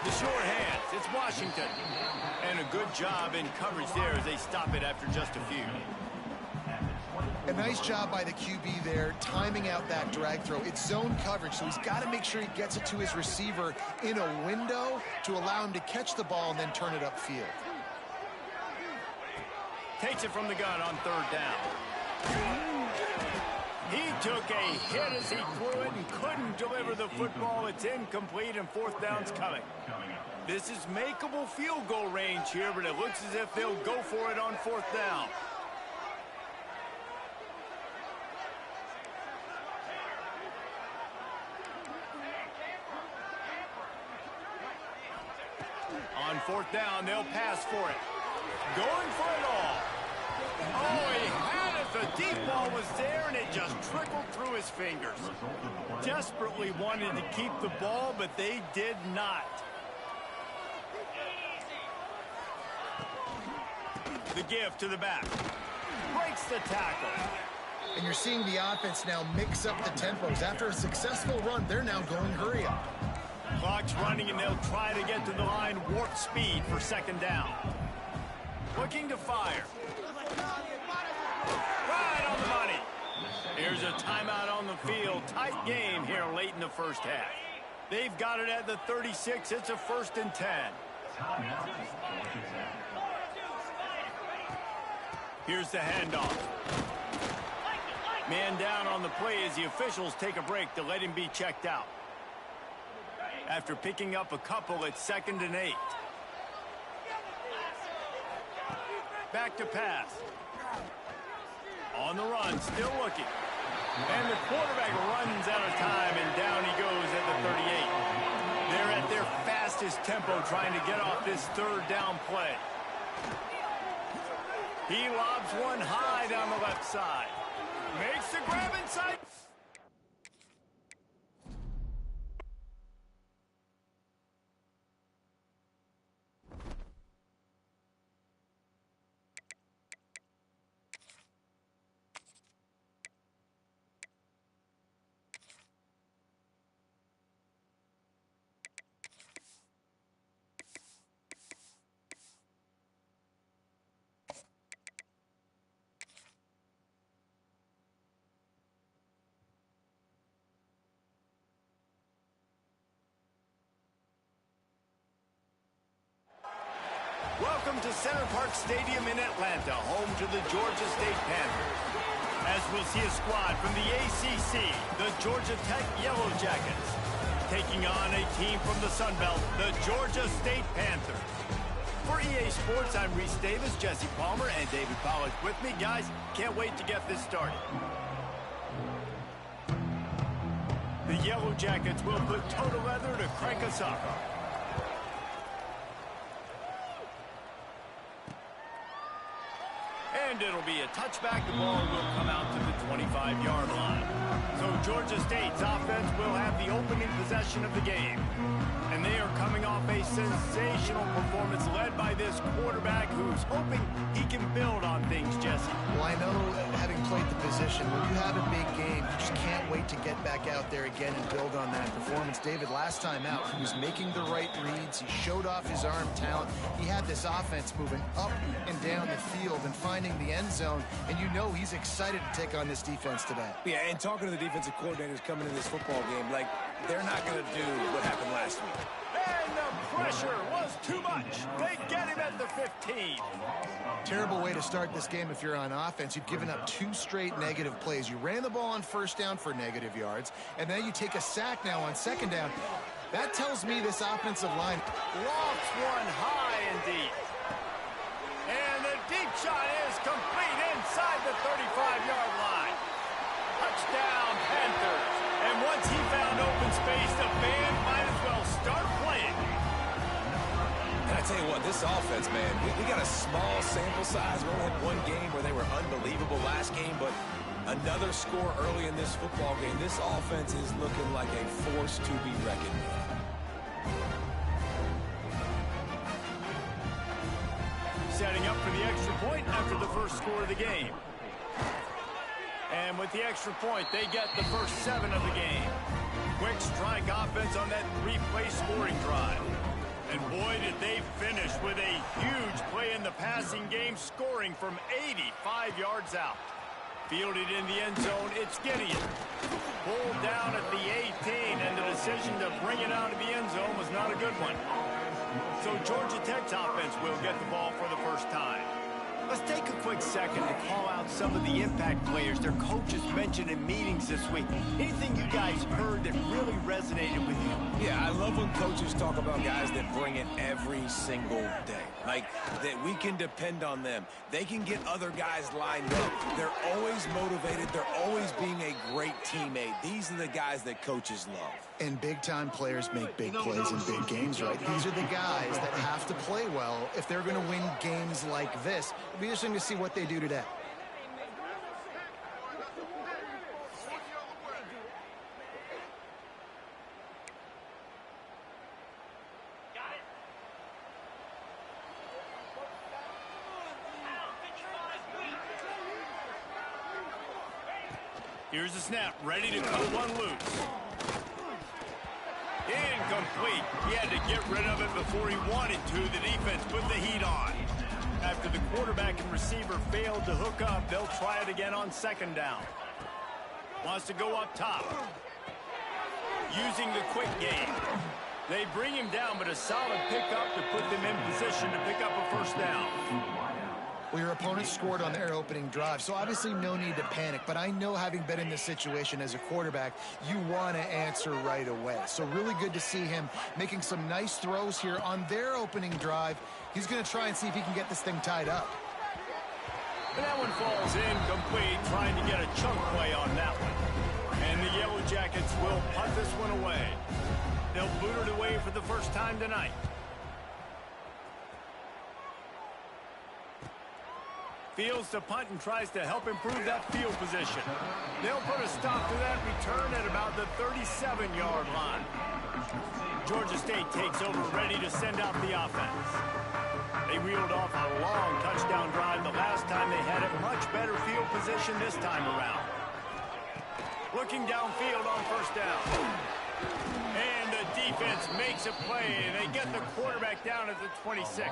The short hands. It's Washington. And a good job in coverage there as they stop it after just a few. A nice job by the QB there, timing out that drag throw. It's zone coverage, so he's got to make sure he gets it to his receiver in a window to allow him to catch the ball and then turn it upfield. Takes it from the gun on third down. He took a hit as he threw it and couldn't deliver the football. It's incomplete and fourth down's coming. This is makeable field goal range here, but it looks as if they'll go for it on fourth down. On fourth down, they'll pass for it. Going for it all. Oh, he had it. The deep ball was there, and it just trickled through his fingers. Desperately wanted to keep the ball, but they did not. The give to the back. Breaks the tackle. And you're seeing the offense now mix up the tempos. After a successful run, they're now going hurry up. Clock's running, and they'll try to get to the line warp speed for second down. Looking to fire. Right on the money. Here's a timeout on the field. Tight game here late in the first half. They've got it at the 36. It's a 1st and 10. Here's the handoff. Man down on the play as the officials take a break to let him be checked out. After picking up a couple, it's 2nd and 8. Back to pass. On the run, still looking. And the quarterback runs out of time, and down he goes at the 38. They're at their fastest tempo trying to get off this third down play. He lobs one high down the left side. Makes the grab inside. Welcome to Center Park Stadium in Atlanta, home to the Georgia State Panthers. As we'll see a squad from the ACC, the Georgia Tech Yellow Jackets, taking on a team from the Sun Belt, the Georgia State Panthers. For EA Sports, I'm Reese Davis, Jesse Palmer, and David Pollack with me. Guys, can't wait to get this started. The Yellow Jackets will put total leather to crank us up. And it'll be a touchback. The ball will come out to the 25-yard line. So Georgia State's offense will have the opening possession of the game. And they are coming off a sensational performance led by this quarterback who's hoping he can build on things, Jesse. Well, I know, having played the position, when you have a big game, you just can't wait to get back out there again and build on that performance. David, last time out, he was making the right reads. He showed off his arm talent. He had this offense moving up and down the field and finding the end zone. And you know he's excited to take on this defense today. Yeah, and talking to the defensive coordinators coming into this football game, like, they're not going to do what happened last week. And the pressure was too much. They get him at at the 15. Terrible way to start this game if you're on offense. You've given up 2 straight negative plays. You ran the ball on first down for negative yards, and then you take a sack now on second down. That tells me this offensive line Lofts one high and deep. And the deep shot is complete inside the 35-yard line. Touchdown, Panthers. And once he found open space, the band might as well start playing. And I tell you what, this offense, man, we got a small sample size. We only had one game where they were unbelievable last game, but another score early in this football game. This offense is looking like a force to be reckoned with. Setting up for the extra point after the first score of the game. And with the extra point, they get the first 7 of the game. Quick strike offense on that 3-play scoring drive. And boy, did they finish with a huge play in the passing game, scoring from 85 yards out. Fielded in the end zone, it's Gideon. Pulled down at the 18, and the decision to bring it out of the end zone was not a good one. So Georgia Tech's offense will get the ball for the first time. Let's take a quick second to call out some of the impact players their coaches mentioned in meetings this week. Anything you guys heard that really resonated with you? Yeah, I love when coaches talk about guys that bring it every single day. Like, that we can depend on them. They can get other guys lined up. They're always motivated. They're always being a great teammate. These are the guys that coaches love. And big-time players make big plays in big games, right? These are the guys that have to play well if they're going to win games like this. It'll be interesting to see what they do today. Here's the snap, ready to cut one loose. Incomplete. He had to get rid of it before he wanted to. The defense put the heat on. After the quarterback and receiver failed to hook up, they'll try it again on second down. Wants to go up top. Using the quick game. They bring him down, but a solid pickup to put them in position to pick up a first down. Well, your opponent scored on their opening drive, so obviously no need to panic. But I know, having been in this situation as a quarterback, you want to answer right away. So really good to see him making some nice throws here on their opening drive. He's going to try and see if he can get this thing tied up. And that one falls incomplete, trying to get a chunk play on that one. And the Yellow Jackets will punt this one away. They'll boot it away for the first time tonight. Fields to punt and tries to help improve that field position. They'll put a stop to that return at about the 37-yard line. Georgia State takes over, ready to send out the offense. They reeled off a long touchdown drive the last time they had a much better field position this time around. Looking downfield on first down. And the defense makes a play. They get the quarterback down at the 26.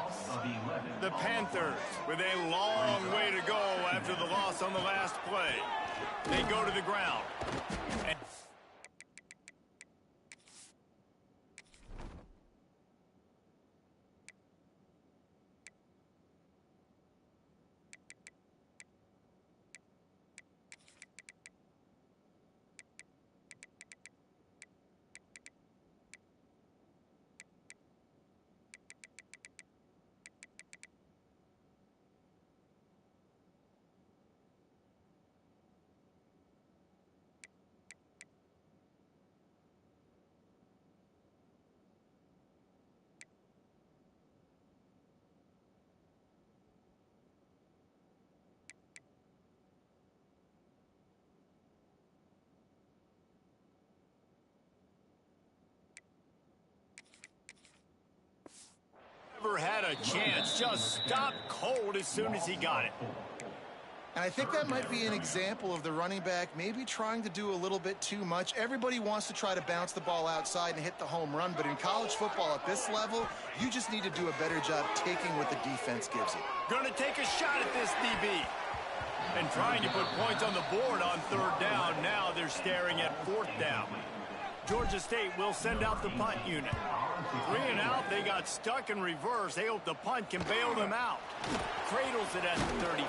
The Panthers with a long way to go after the loss on the last play. They go to the ground. And never had a chance, just stopped cold as soon as he got it. And I think that might be an example of the running back maybe trying to do a little bit too much. Everybody wants to try to bounce the ball outside and hit the home run, but in college football at this level, you just need to do a better job taking what the defense gives you. Gonna take a shot at this DB. And trying to put points on the board on third down. Now they're staring at fourth down. Georgia State will send out the punt unit. 3 and out, they got stuck in reverse. They hope the punt can bail them out. Cradles it at the 35.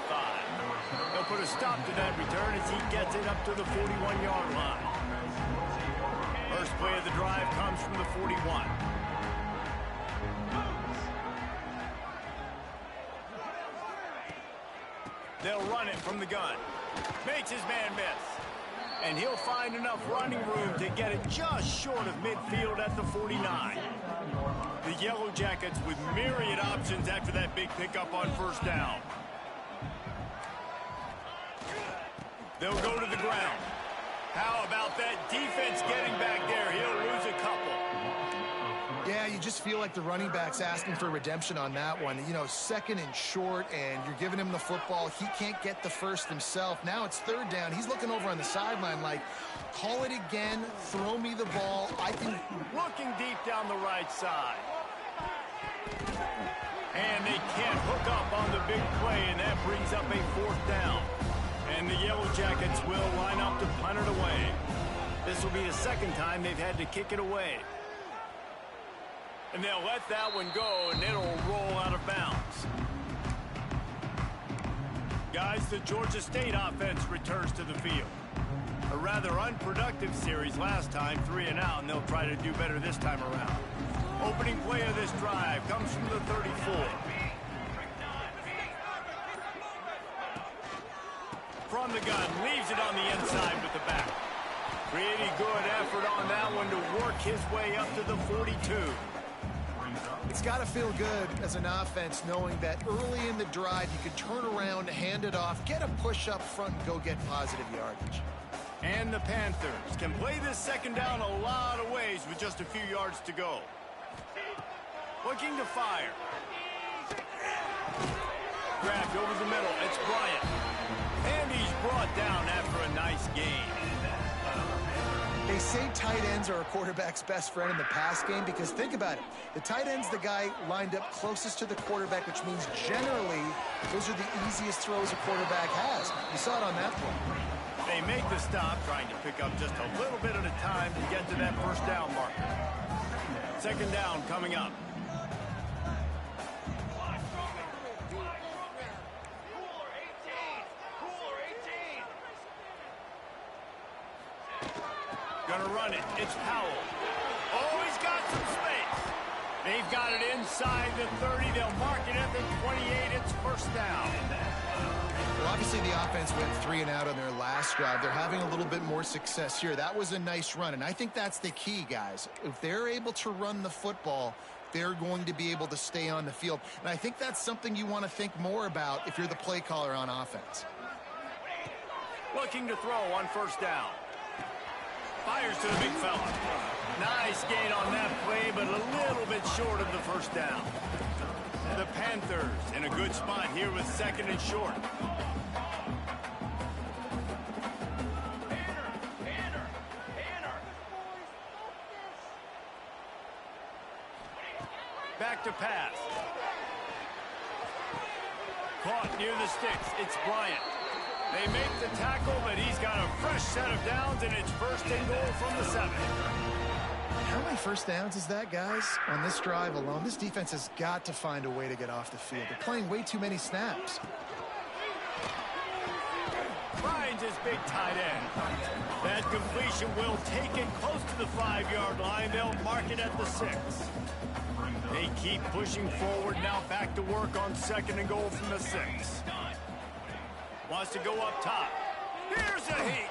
They'll put a stop to that return as he gets it up to the 41-yard line. First play of the drive comes from the 41. They'll run it from the gun. Makes his man miss. And he'll find enough running room to get it just short of midfield at the 49. The Yellow Jackets with myriad options after that big pickup on first down. They'll go to the ground. How about that defense getting back there? He'll lose a couple. Yeah, you just feel like the running back's asking for redemption on that one. You know, second and short, and you're giving him the football. He can't get the first himself. Now it's third down. He's looking over on the sideline like, call it again, throw me the ball. I can... Looking deep down the right side. And they can't hook up on the big play, and that brings up a fourth down. And the Yellow Jackets will line up to punt it away. This will be the second time they've had to kick it away. And they'll let that one go, and it'll roll out of bounds. Guys, the Georgia State offense returns to the field. A rather unproductive series last time, 3 and out, and they'll try to do better this time around. Opening play of this drive comes from the 34. From the gun, leaves it on the inside with the back. Pretty good effort on that one to work his way up to the 42. It's got to feel good as an offense knowing that early in the drive you can turn around, hand it off, get a push up front, and go get positive yardage. And the Panthers can play this second down a lot of ways with just a few yards to go. Looking to fire. Grabbed over the middle. It's Bryant. And he's brought down after a nice gain. They say tight ends are a quarterback's best friend in the pass game because think about it. The tight end's the guy lined up closest to the quarterback, which means generally those are the easiest throws a quarterback has. You saw it on that play. They make the stop, trying to pick up just a little bit at a time to get to that first down marker. Second down coming up. Gonna run it. It's Powell. Oh, he's got some space. They've got it inside the 30. They'll mark it at the 28. It's first down. Well, obviously the offense went 3 and out on their last drive. They're having a little bit more success here. That was a nice run, and I think that's the key, guys. If they're able to run the football, they're going to be able to stay on the field. And I think that's something you want to think more about if you're the play caller on offense. Looking to throw on first down. Fires to the big fella. Nice gain on that play, but a little bit short of the first down. The Panthers in a good spot here with second and short. Back to pass. Caught near the sticks. It's Bryant. They make the tackle, but he's got a fresh set of downs, and it's first and goal from the 7. How many first downs is that, guys, on this drive alone? This defense has got to find a way to get off the field. They're playing way too many snaps. Finds his big tight end. That completion will take it close to the 5-yard line. They'll mark it at the 6. They keep pushing forward now, back to work on second and goal from the 6. Wants to go up top. Here's a heat.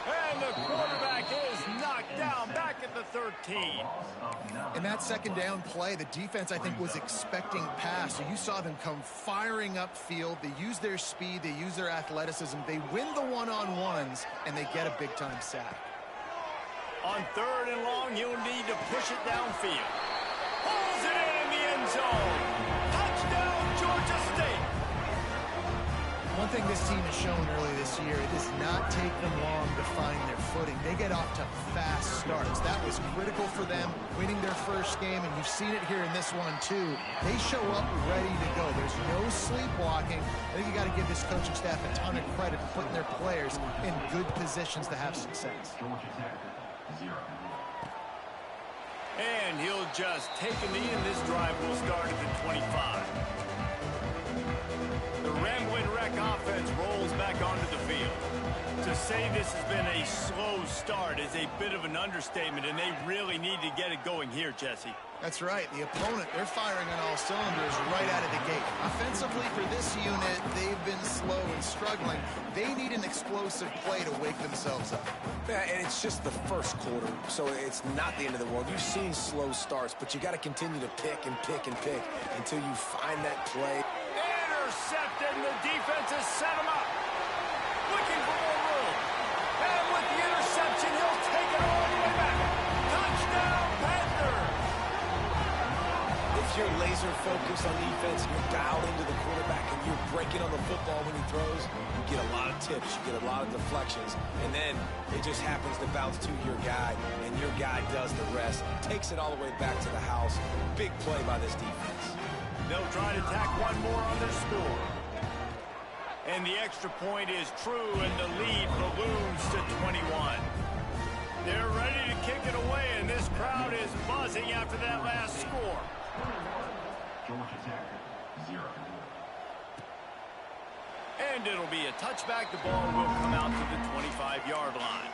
And the quarterback is knocked down back at the 13. In that second down play, the defense, I think, was expecting pass. So you saw them come firing upfield. They use their speed. They use their athleticism. They win the one-on-ones, and they get a big-time sack. On third and long, you'll need to push it downfield. Pulls it in the end zone. Touchdown, Georgia State. One thing this team has shown early this year, it does not take them long to find their footing. They get off to fast starts. That was critical for them, winning their first game, and you've seen it here in this one, too. They show up ready to go. There's no sleepwalking. I think you got to give this coaching staff a ton of credit for putting their players in good positions to have success. And he'll just take a knee, and this drive will start at the 25. The Rambling Wreck offense rolls back onto the field. To say this has been a slow start is a bit of an understatement, and they really need to get it going here, Jesse. That's right. The opponent, they're firing on all cylinders right out of the gate. Offensively, for this unit, they've been slow and struggling. They need an explosive play to wake themselves up. Yeah, and it's just the first quarter, so it's not the end of the world. You've seen slow starts, but you got to continue to pick and pick and pick until you find that play. Intercepted, and the defense has set him up. Looking for more room. And with the interception, he'll take it all the way back. Touchdown, Panthers! If you're laser focused on defense, you're dialed into the quarterback, and you're breaking on the football when he throws, you get a lot of tips, you get a lot of deflections, and then it just happens to bounce to your guy, and your guy does the rest, takes it all the way back to the house. Big play by this defense. They'll try to tack one more on their score. And the extra point is true, and the lead balloons to 21. They're ready to kick it away, and this crowd is buzzing after that last score. Georgia Tech, 0. And it'll be a touchback. The ball will come out to the 25-yard line.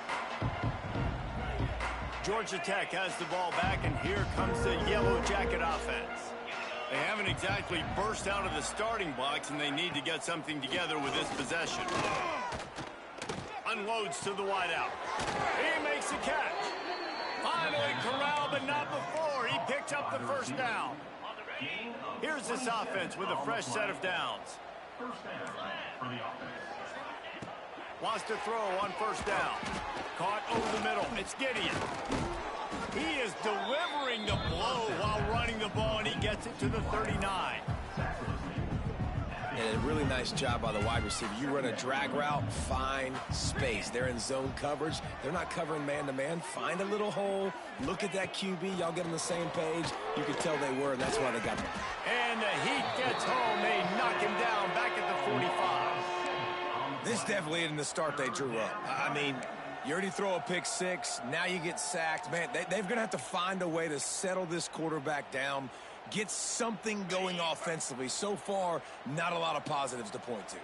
Georgia Tech has the ball back, and here comes the Yellow Jacket offense. They haven't exactly burst out of the starting blocks, and they need to get something together with this possession. Unloads to the wideout. He makes a catch. Finally corralled, but not before. He picked up the first down. Here's this offense with a fresh set of downs. First down for the offense. Wants to throw on first down. Caught over the middle. It's Gideon. He is delivering the blow while running the ball, and he gets it to the 39. And a really nice job by the wide receiver. You run a drag route, find space. They're in zone coverage. They're not covering man-to-man. Find a little hole. Look at that QB. Y'all get on the same page. You could tell they were, and that's why they got them. And the Heat gets home. They knock him down back at the 45. This definitely isn't the start they drew up. I mean, you already throw a pick six. Now you get sacked. Man, they're going to have to find a way to settle this quarterback down, get something going offensively. So far, not a lot of positives to point to.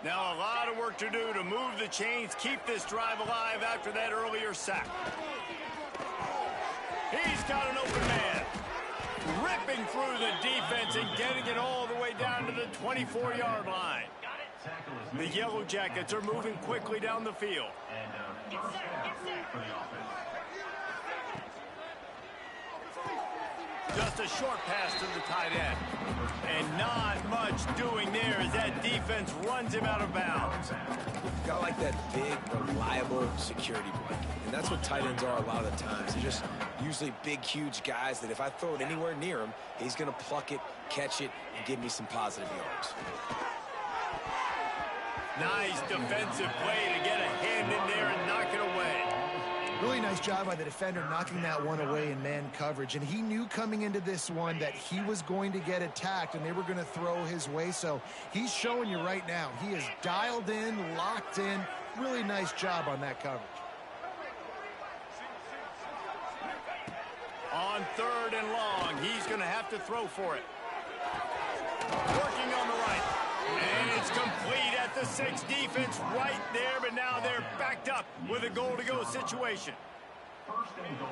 Now a lot of work to do to move the chains, keep this drive alive after that earlier sack. He's got an open man. Ripping through the defense and getting it all the way down to the 24-yard line. The Yellow Jackets are moving quickly down the field. Just a short pass to the tight end. And not much doing there as that defense runs him out of bounds. Got like that big, reliable security blanket. And that's what tight ends are a lot of the times. They're just usually big, huge guys that if I throw it anywhere near him, he's going to pluck it, catch it, and give me some positive yards. Nice defensive play to get a hand in there and knock it away. Really nice job by the defender knocking that one away in man coverage. And he knew coming into this one that he was going to get attacked and they were going to throw his way. So he's showing you right now. He is dialed in, locked in. Really nice job on that coverage. On 3rd and long, he's going to have to throw for it. Working on the right. And it's complete at the 6. Defense right there, but now they're backed up with a goal-to-go situation. First and goal.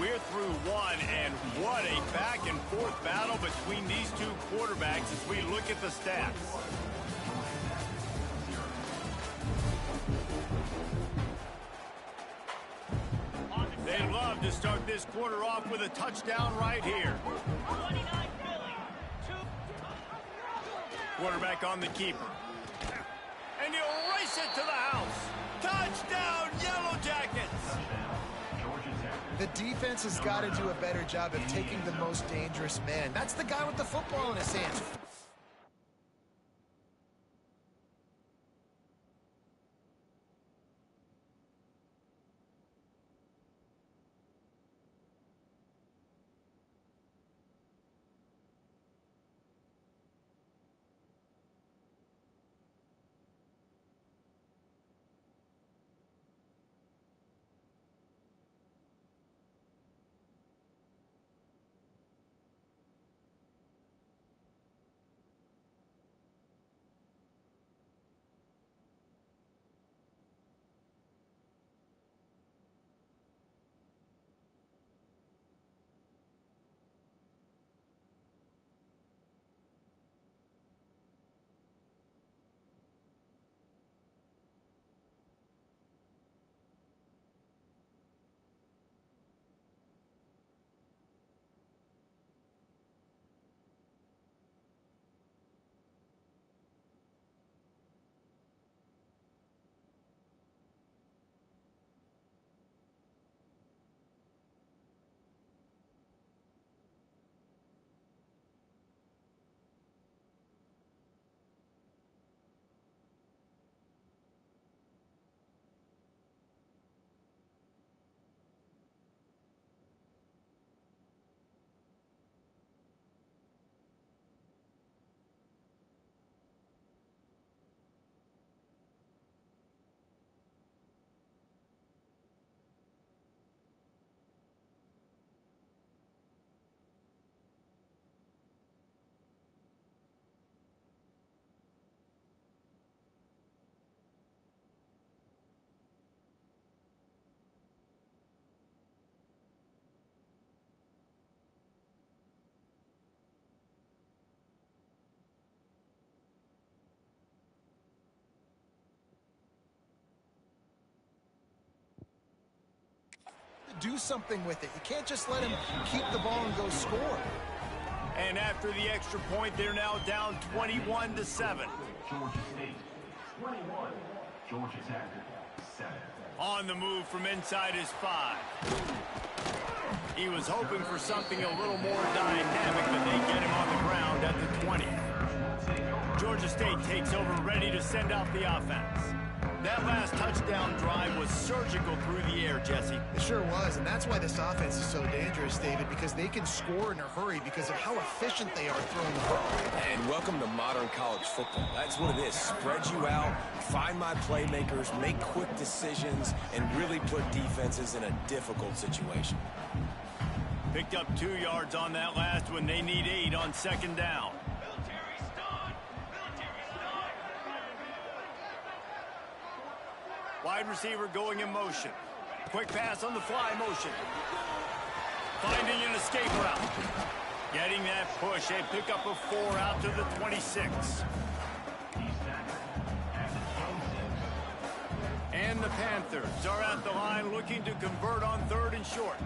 We're through one, and what a back-and-forth battle between these two quarterbacks as we look at the stats. They'd love to start this quarter off with a touchdown right here. Quarterback on the keeper. And he'll race it to the house. Touchdown, Yellow Jackets! The defense has got to do a better job of taking the most dangerous man. That's the guy with the football in his hands. do something with it. You can't just let him keep the ball and go score. And after the extra point, they're now down 21-7. Georgia State, 21. Georgia Tech, 7. On the move from inside his 5. He was hoping for something a little more dynamic, but they get him on the ground at the 20. Georgia State takes over, ready to send out the offense. That last touchdown drive was surgical through the air, Jesse. It sure was, and that's why this offense is so dangerous, David, because they can score in a hurry because of how efficient they are throwing the football. And welcome to modern college football. That's what it is. Spread you out, find my playmakers, make quick decisions, and really put defenses in a difficult situation. Picked up 2 yards on that last one. They need 8 on second down. Wide receiver going in motion. Quick pass on the fly motion. Finding an escape route. Getting that push. They pick up a 4 out to the 26. And the Panthers are at the line looking to convert on 3rd and short.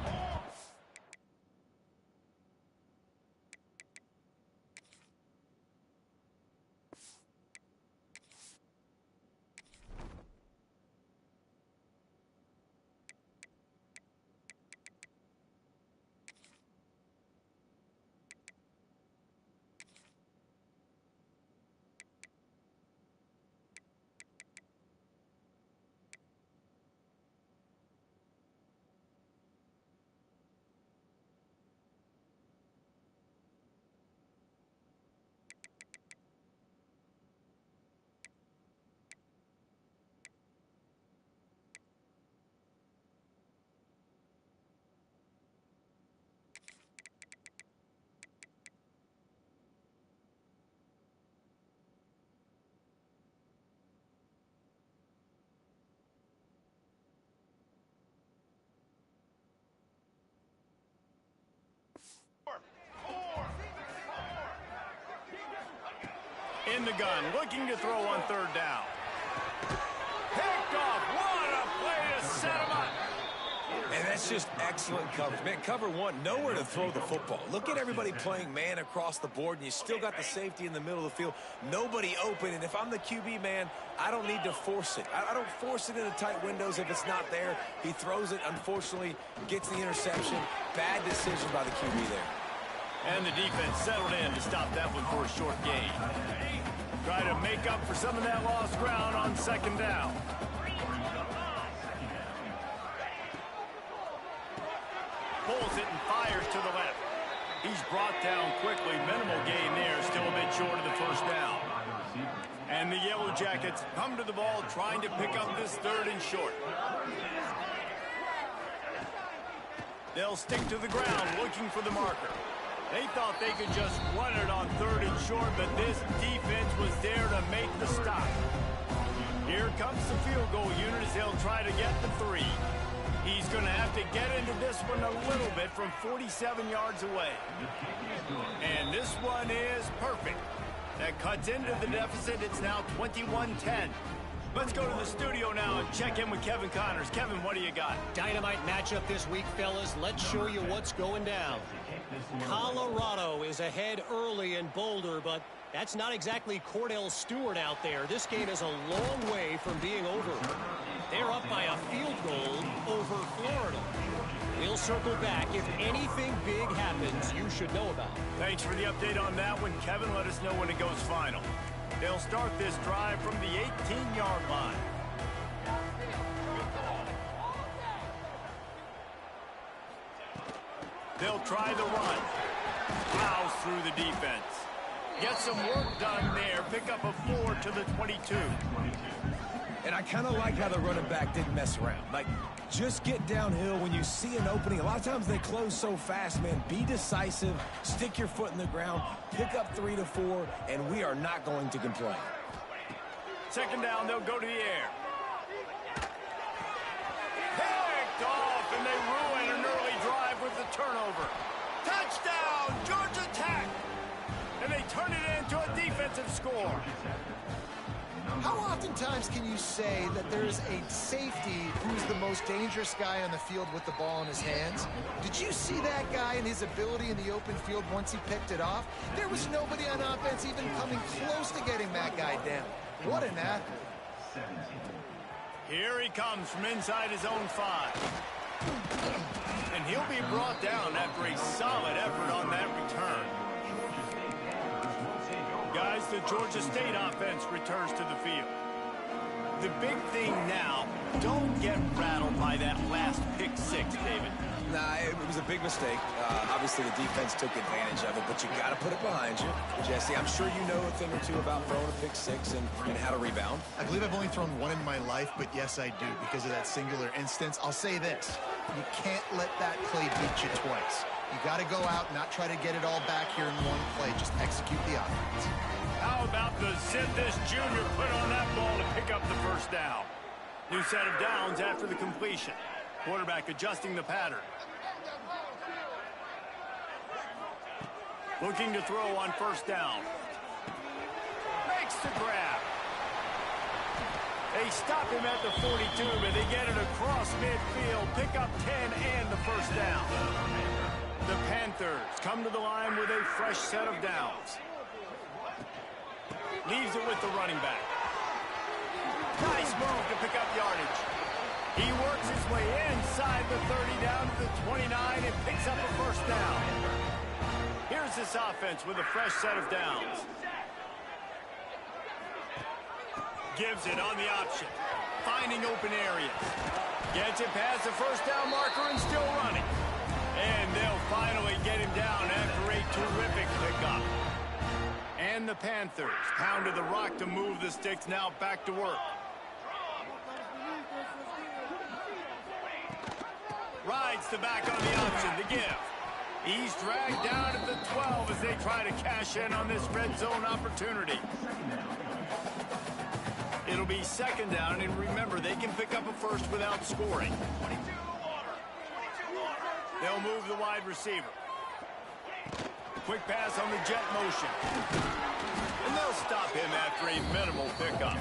In the gun, looking to throw on 3rd down. Picked off. What a play to set him up. And that's just excellent coverage. Man, cover 1, nowhere to throw the football. Look at everybody playing man across the board, and you still got the safety in the middle of the field. Nobody open, and if I'm the QB, man, I don't need to force it. I don't force it into tight windows if it's not there. He throws it, unfortunately, gets the interception. Bad decision by the QB there. And the defense settled in to stop that one for a short gain. Try to make up for some of that lost ground on 2nd down. Pulls it and fires to the left. He's brought down quickly. Minimal gain there. Still a bit short of the 1st down. And the Yellow Jackets come to the ball trying to pick up this 3rd and short. They'll stick to the ground looking for the marker. They thought they could just run it on 3rd and short, but this defense was there to make the stop. Here comes the field goal unit as they'll try to get the 3. He's going to have to get into this one a little bit from 47 yards away. And this one is perfect. That cuts into the deficit. It's now 21-10. Let's go to the studio now and check in with Kevin Connors. Kevin, what do you got? Dynamite matchup this week, fellas. Let's show you what's going down. Colorado is ahead early in Boulder, but that's not exactly Cordell Stewart out there. This game is a long way from being over. They're up by a field goal over Florida. We'll circle back. If anything big happens, you should know about it. Thanks for the update on that one, Kevin. Let us know when it goes final. They'll start this drive from the 18-yard line. They'll try the run. Plows through the defense. Get some work done there. Pick up a 4 to the 22. And I kind of like how the running back didn't mess around. Like, just get downhill when you see an opening. A lot of times they close so fast, man. Be decisive. Stick your foot in the ground. Pick up 3 to 4, and we are not going to complain. 2nd down, they'll go to the air. Picked off, and they ruin an early drive with the turnover. Touchdown, Georgia Tech! And they turn it into a defensive score. How oftentimes can you say that there's a safety who's the most dangerous guy on the field with the ball in his hands? Did you see that guy and his ability in the open field once he picked it off? There was nobody on offense even coming close to getting that guy down. What an athlete. Here he comes from inside his own 5. And he'll be brought down after a solid effort on that return. Guys, the Georgia State offense returns to the field. The big thing now, don't get rattled by that last pick 6, David. Nah, it was a big mistake. Obviously, the defense took advantage of it, but you got to put it behind you. Jesse, I'm sure you know a thing or two about throwing a pick 6 and how to rebound. I believe I've only thrown one in my life, but yes, I do, because of that singular instance. I'll say this. You can't let that play beat you twice. You got to go out and not try to get it all back here in one play. Just execute the offense. How about the zip this junior put on that ball to pick up the first down? New set of downs after the completion. Quarterback adjusting the pattern. Looking to throw on first down. Makes the grab. They stop him at the 42, but they get it across midfield. Pick up 10 and the first down. The Panthers come to the line with a fresh set of downs. Leaves it with the running back. Nice move to pick up yardage. He works his way inside the 30 down to the 29 and picks up a first down. Here's this offense with a fresh set of downs. Gives it on the option. Finding open areas. Gets it past the first down marker and still running. And they'll finally get him down after a terrific pickup. And the Panthers pounded the rock to move the sticks, now back to work. Rides the back on the option to give. He's dragged down at the 12 as they try to cash in on this red zone opportunity. It'll be second down, and remember, they can pick up a first without scoring. They'll move the wide receiver. Quick pass on the jet motion. And they'll stop him after a minimal pickup.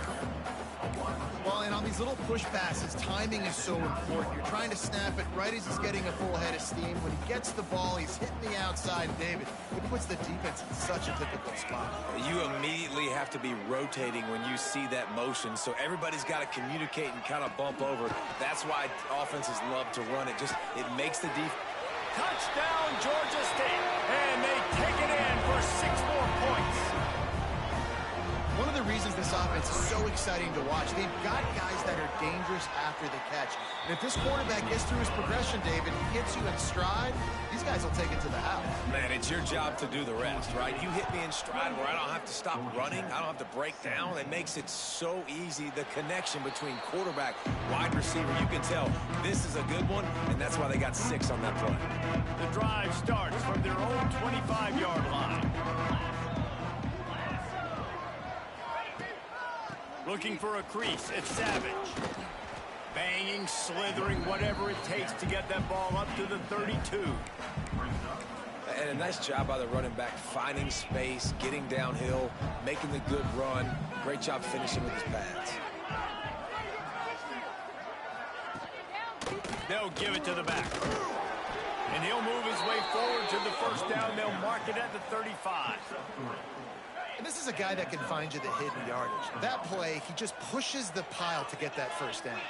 Well, and on these little push passes, timing is so important. You're trying to snap it right as he's getting a full head of steam. When he gets the ball, he's hitting the outside, David. It puts the defense in such a difficult spot. You immediately have to be rotating when you see that motion, so everybody's got to communicate and kind of bump over. That's why offenses love to run it. It makes the defense. Touchdown, Georgia State. And they take it in for 6 more points. One of the reasons this offense is so exciting to watch, they've got guys that are dangerous after the catch. And if this quarterback gets through his progression, David, he hits you in stride, these guys will take it to the house. Man, it's your job to do the rest, right? You hit me in stride where I don't have to stop running. I don't have to break down. It makes it so easy. The connection between quarterback, wide receiver, you can tell this is a good one, and that's why they got 6 on that play. The drive starts from their own 25-yard line. Looking for a crease, it's Savage. Banging, slithering, whatever it takes to get that ball up to the 32. And a nice job by the running back, finding space, getting downhill, making the good run. Great job finishing with his pads. They'll give it to the back. And he'll move his way forward to the first down. They'll mark it at the 35. And this is a guy that can find you the hidden yardage. That play, he just pushes the pile to get that first down.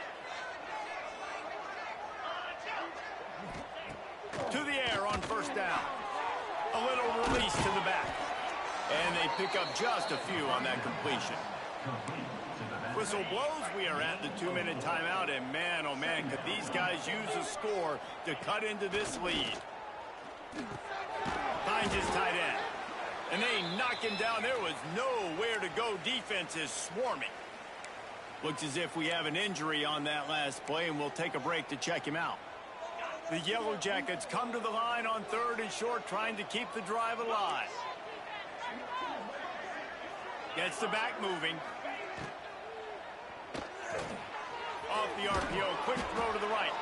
To the air on first down. A little release to the back. And they pick up just a few on that completion. Whistle blows. We are at the 2-minute timeout. And man, oh man, could these guys use a score to cut into this lead. Finds his tight end. And they knock him down. There was nowhere to go. Defense is swarming. Looks as if we have an injury on that last play, and we'll take a break to check him out. The Yellow Jackets come to the line on 3rd and short, trying to keep the drive alive. Gets the back moving. Off the RPO, quick throw to the right.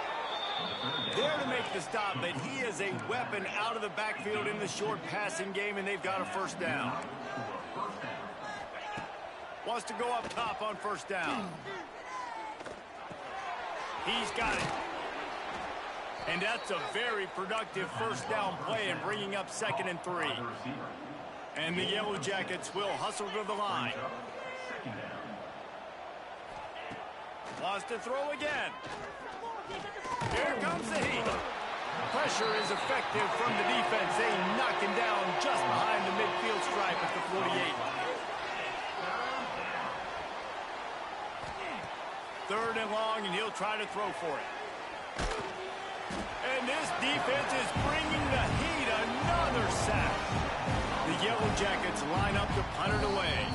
There to make the stop, but he is a weapon out of the backfield in the short passing game, and they've got a first down. Wants to go up top on first down. He's got it. And that's a very productive first down play and bringing up 2nd and 3. And the Yellow Jackets will hustle to the line. Wants to throw again. Here comes the heat. Pressure is effective from the defense. They knock him down just behind the midfield stripe at the 48. 3rd and long, and he'll try to throw for it. And this defense is bringing the heat. Another sack. The Yellow Jackets line up to punt it away.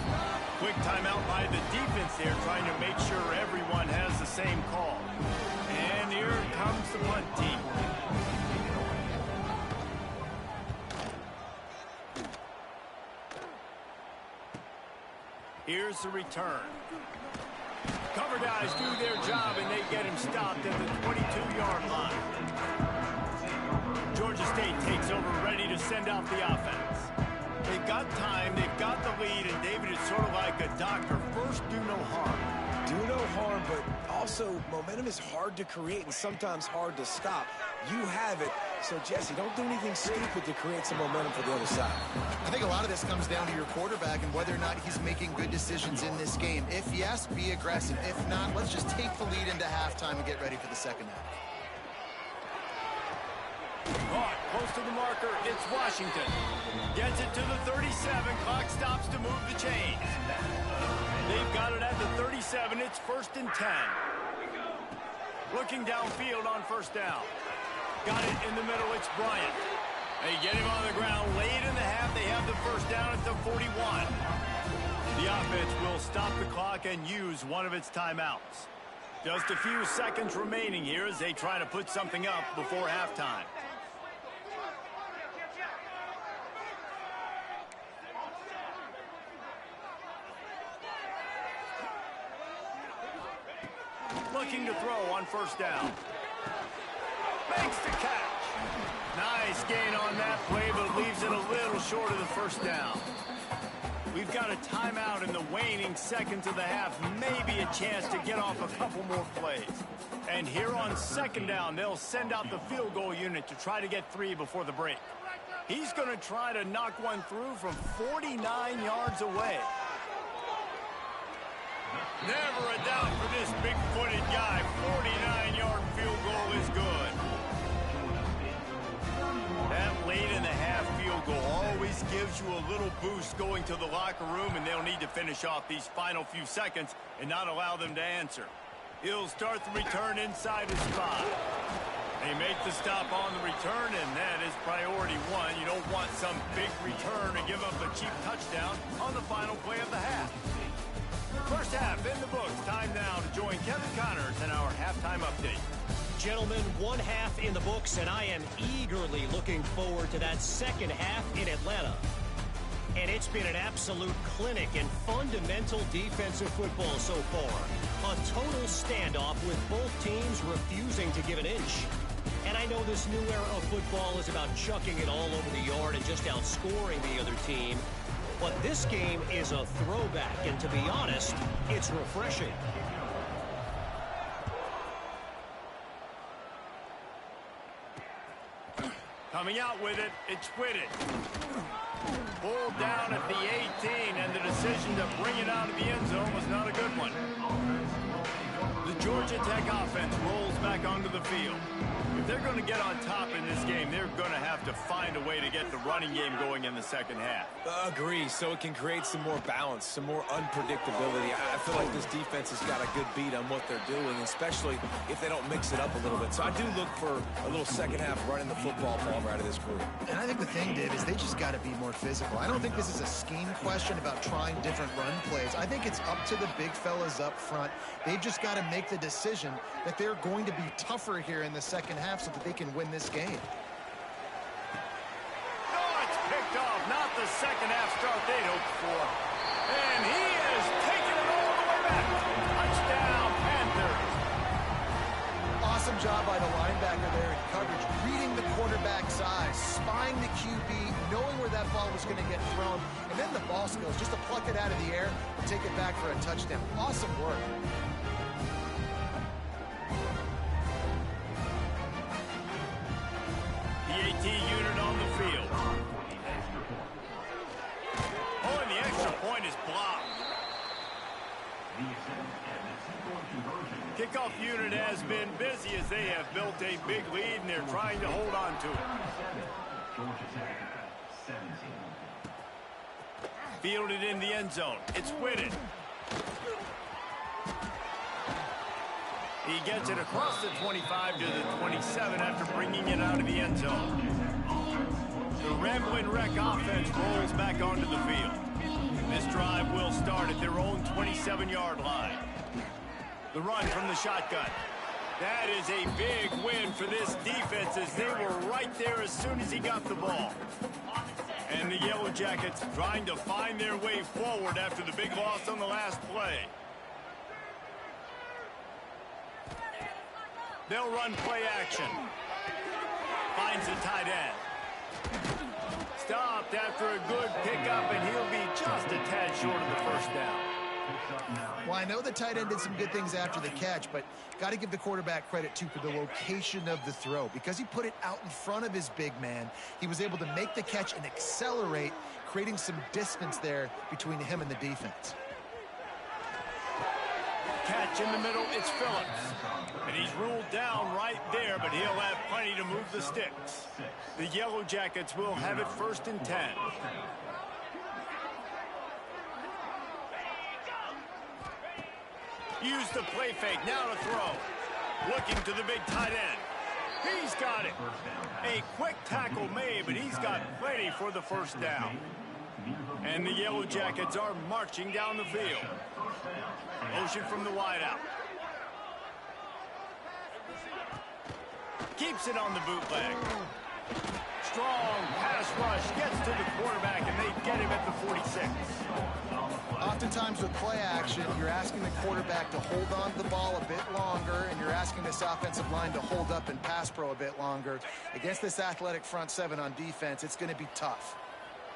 Quick timeout by the defense there, trying to make sure everyone has the same call. And here comes the punt team. Here's the return. Cover guys do their job, and they get him stopped at the 22-yard line. Georgia State takes over, ready to send out the offense. They've got time, they've got the lead, and David is sort of like a doctor. First, do no harm. Do no harm, but also momentum is hard to create and sometimes hard to stop. You have it. So, Jesse, don't do anything stupid to create some momentum for the other side. I think a lot of this comes down to your quarterback and whether or not he's making good decisions in this game. If yes, be aggressive. If not, let's just take the lead into halftime and get ready for the second half. Caught close to the marker. It's Washington. Gets it to the 37. Clock stops to move the chains. They've got it at the 37. It's 1st and 10. Looking downfield on first down. Got it in the middle. It's Bryant. They get him on the ground late in the half. They have the first down at the 41. The offense will stop the clock and use one of its timeouts. Just a few seconds remaining here as they try to put something up before halftime. Looking to throw on first down. Makes the catch. Nice gain on that play, but leaves it a little short of the first down. We've got a timeout in the waning seconds of the half. Maybe a chance to get off a couple more plays. And here on second down, they'll send out the field goal unit to try to get 3 before the break. He's going to try to knock one through from 49 yards away. Never a doubt for this big-footed guy. 49-yard field goal is good. That late in the half field goal always gives you a little boost going to the locker room, and they'll need to finish off these final few seconds and not allow them to answer. He'll start the return inside his spot. They make the stop on the return, and that is priority 1. You don't want some big return and give up a cheap touchdown on the final play of the half. First half in the books. Time now to join Kevin Connors in our halftime update. Gentlemen, one half in the books, and I am eagerly looking forward to that second half in Atlanta. And it's been an absolute clinic in fundamental defensive football so far. A total standoff with both teams refusing to give an inch. And I know this new era of football is about chucking it all over the yard and just outscoring the other team. But this game is a throwback, and to be honest, it's refreshing. Coming out with it, it's Whitted. Pulled down at the 18, and the decision to bring it out of the end zone was not a good one. The Georgia Tech offense rolls back onto the field. If they're going to get on top in this game, they're going to have to find a way to get the running game going in the second half. Agree, so it can create some more balance, some more unpredictability. I feel like this defense has got a good beat on what they're doing, especially if they don't mix it up a little bit. So I do look for a little second half running the football ball out of this group. And I think the thing, Dave, is they just got to be more physical. I don't think this is a scheme question about trying different run plays. I think it's up to the big fellas up front. They've just got to make the decision that they're going to be tougher here in the second half so that they can win this game. Oh, it's picked off. Not the second half start they'd hoped for. And he is taking it all the way back. Touchdown, Panthers. Awesome job by the linebacker there in coverage, reading the quarterback's eyes, spying the QB, knowing where that ball was going to get thrown. And then the ball skills, just to pluck it out of the air and take it back for a touchdown. Awesome work. The AT unit on the field. Oh, and the extra point is blocked. Kickoff unit has been busy as they have built a big lead and they're trying to hold on to it. Fielded in the end zone. It's Whitted. He gets it across the 25 to the 27 after bringing it out of the end zone. The Ramblin' Wreck offense rolls back onto the field. This drive will start at their own 27-yard line. The run from the shotgun. That is a big win for this defense as they were right there as soon as he got the ball. And the Yellow Jackets trying to find their way forward after the big loss on the last play. They'll run play action. Finds a tight end. Stopped after a good pickup, and he'll be just a tad short of the first down. Well, I know the tight end did some good things after the catch, but got to give the quarterback credit, too, for the location of the throw. Because he put it out in front of his big man, he was able to make the catch and accelerate, creating some distance there between him and the defense. Catch in the middle, it's Phillips. And he's ruled down right there, but he'll have plenty to move the sticks. The Yellow Jackets will have it 1st and 10. Use the play fake, now to throw. Looking to the big tight end. He's got it. A quick tackle made, but he's got plenty for the first down. And the Yellow Jackets are marching down the field. Motion from the wideout. Keeps it on the bootleg. Strong pass rush gets to the quarterback, and they get him at the 46. Oftentimes with play action, you're asking the quarterback to hold on to the ball a bit longer, and you're asking this offensive line to hold up and pass pro a bit longer. Against this athletic front seven on defense, it's going to be tough.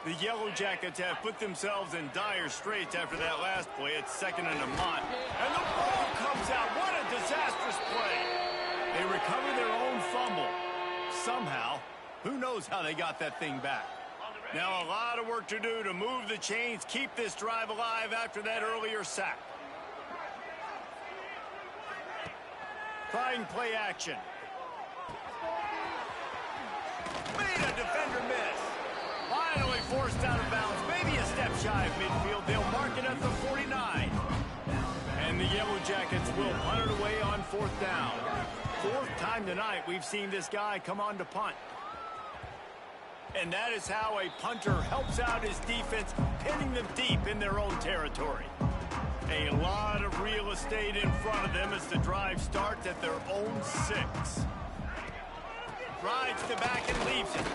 The Yellow Jackets have put themselves in dire straits after that last play. It's 2nd and a mile. And the ball comes out. What a disastrous play. They recover their own fumble. Somehow, who knows how they got that thing back. Now a lot of work to do to move the chains, keep this drive alive after that earlier sack. Trying play action. Made a defender miss. Finally forced out of bounds, maybe a step shy of midfield. They'll mark it at the 49. And the Yellow Jackets will punt it away on 4th down. 4th time tonight we've seen this guy come on to punt. And that is how a punter helps out his defense, pinning them deep in their own territory. A lot of real estate in front of them as the drive starts at their own 6. Rides the back and leaves it.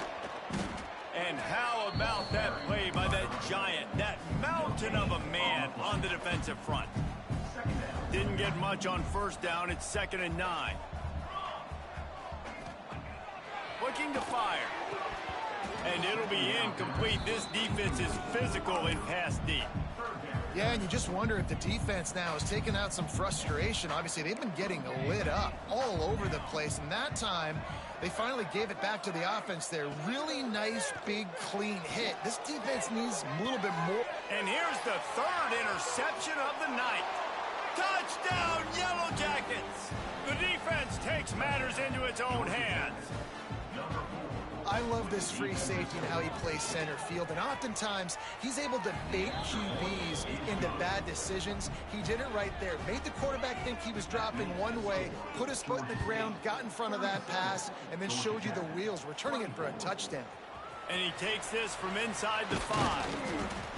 And how about that play by that giant, that mountain of a man on the defensive front? Didn't get much on 1st down. It's 2nd and 9. Looking to fire. And it'll be incomplete. This defense is physical in pass deep. Yeah, and you just wonder if the defense now has taken out some frustration. Obviously, they've been getting lit up all over the place. And that time, they finally gave it back to the offense there. Really nice, big, clean hit. This defense needs a little bit more. And here's the 3rd interception of the night. Touchdown, Yellow Jackets! The defense takes matters into its own hands. I love this free safety and how he plays center field, and oftentimes he's able to bait QBs into bad decisions. He did it right there. Made the quarterback think he was dropping one way, put his foot in the ground, got in front of that pass, and then showed you the wheels, returning it for a touchdown. And he takes this from inside the 5.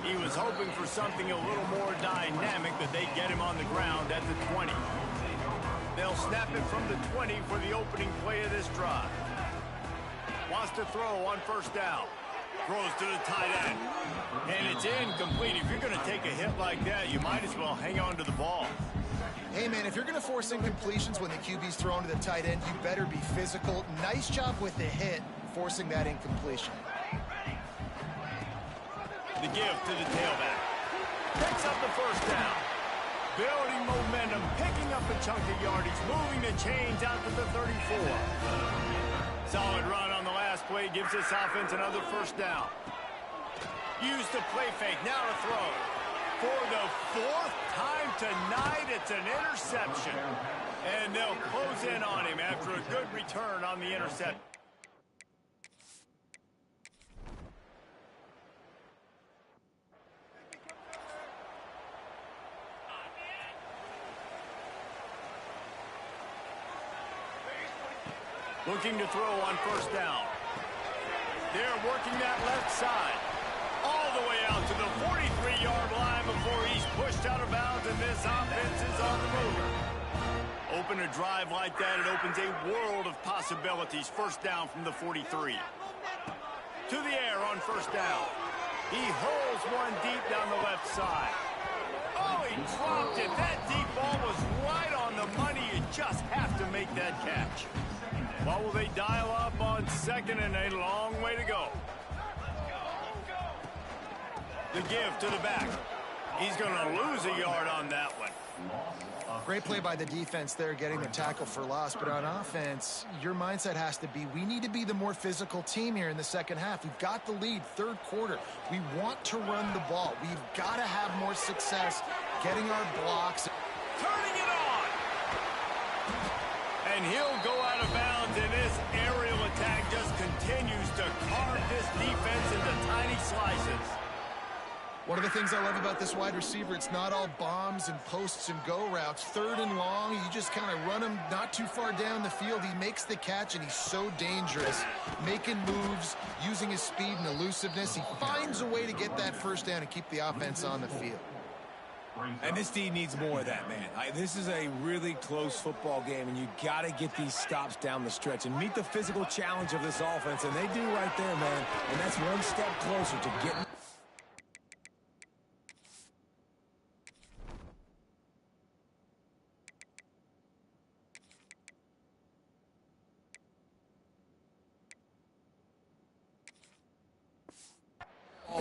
He was hoping for something a little more dynamic, but they get him on the ground at the 20. They'll snap it from the 20 for the opening play of this drive. Wants to throw on 1st down. Throws to the tight end. And it's incomplete. If you're going to take a hit like that, you might as well hang on to the ball. Hey, man, if you're going to force incompletions when the QB's thrown to the tight end, you better be physical. Nice job with the hit, forcing that incompletion. The give to the tailback. Picks up the first down. Building momentum, picking up a chunk of yardage, moving the chains out to the 34. Solid run on the last play, gives this offense another first down. Use the play fake, now to throw. For the fourth time tonight, it's an interception. And they'll close in on him after a good return on the interception. Looking to throw on first down. They're working that left side. All the way out to the 43-yard line before he's pushed out of bounds, and this offense is on the move. Open a drive like that, it opens a world of possibilities. First down from the 43. To the air on first down. He holds one deep down the left side. Oh, he dropped it. That deep ball was right on the money. You just have to make that catch. What will they dial up on second and a long way to go? The give to the back. He's going to lose a yard on that one. Great play by the defense there, getting the tackle for loss. But on offense, your mindset has to be, we need to be the more physical team here in the second half. We've got the lead, third quarter. We want to run the ball. We've got to have more success getting our blocks. Turning it on! And he'll go out of bounds, and this aerial attack just continues to carve this defense into tiny slices. One of the things I love about this wide receiver, it's not all bombs and posts and go routes. Third and long, you just kind of run him not too far down the field. He makes the catch, and he's so dangerous, making moves, using his speed and elusiveness. He finds a way to get that first down and keep the offense on the field. And this team needs more of that, man. This is a really close football game, and you got to get these stops down the stretch and meet the physical challenge of this offense, and they do right there, man. And that's one step closer to getting...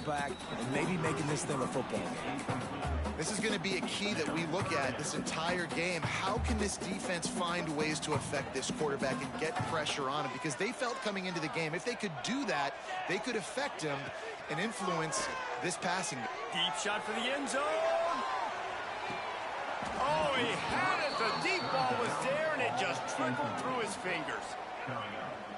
back and maybe making this thing a football game. This is going to be a key that we look at this entire game. How can this defense find ways to affect this quarterback and get pressure on him? Because they felt coming into the game, if they could do that, they could affect him and influence this passing game. Deep shot for the end zone. Oh, he had it. The deep ball was there, and it just trickled through his fingers.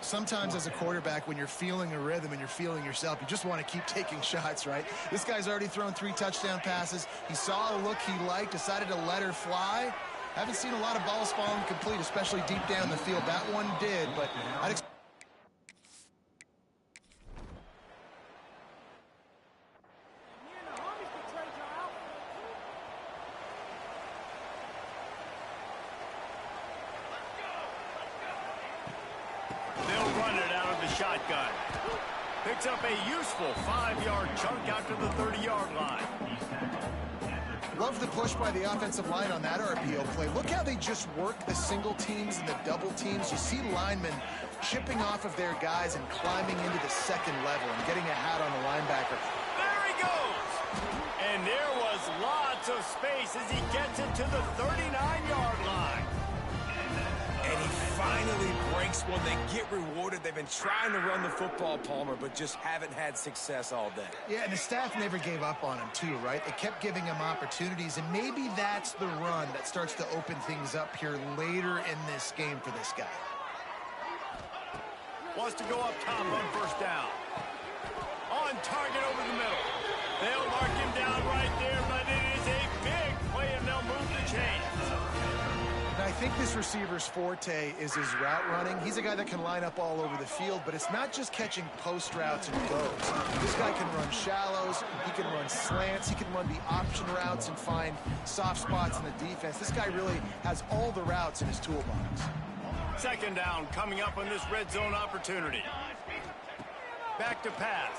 Sometimes as a quarterback, when you're feeling a rhythm and you're feeling yourself, you just want to keep taking shots, right? This guy's already thrown 3 touchdown passes. He saw a look he liked, decided to let her fly. Haven't seen a lot of balls fall incomplete, especially deep down the field. That one did, but I'd expect... Shotgun. Picks up a useful 5-yard chunk out to the 30-yard line. Love the push by the offensive line on that RPO play. Look how they just work the single teams and the double teams. You see linemen chipping off of their guys and climbing into the second level and getting a hat on the linebacker. There he goes! And there was lots of space as he gets it to the 39-yard line. And he finally breaks one. They get rewarded. They've been trying to run the football, Palmer, but just haven't had success all day. Yeah, and the staff never gave up on him, too, right? They kept giving him opportunities, and maybe that's the run that starts to open things up here later in this game for this guy. Wants to go up top on first down. On target over the middle. They'll mark him down right there, but it is a big play, and they'll move the chains. I think this receiver's forte is his route running. He's a guy that can line up all over the field, but it's not just catching post routes and goes. This guy can run shallows, he can run slants, he can run the option routes and find soft spots in the defense. This guy really has all the routes in his toolbox. Second down coming up on this red zone opportunity. Back to pass.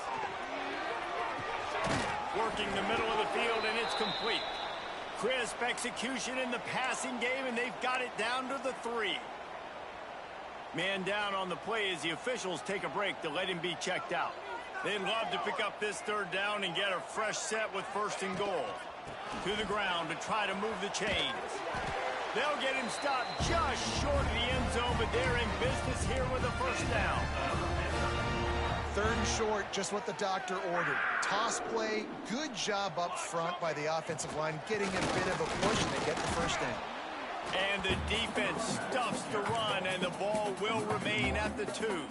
Working the middle of the field, and it's complete. Crisp execution in the passing game, and they've got it down to the 3. Man down on the play as the officials take a break to let him be checked out. They'd love to pick up this third down and get a fresh set with 1st and goal. To the ground to try to move the chains. They'll get him stopped just short of the end zone, but they're in business here with a 1st down. 3rd and short, just what the doctor ordered. Toss play, good job up front by the offensive line, getting a bit of a push, and they get the 1st down. And the defense stuffs the run, and the ball will remain at the 2.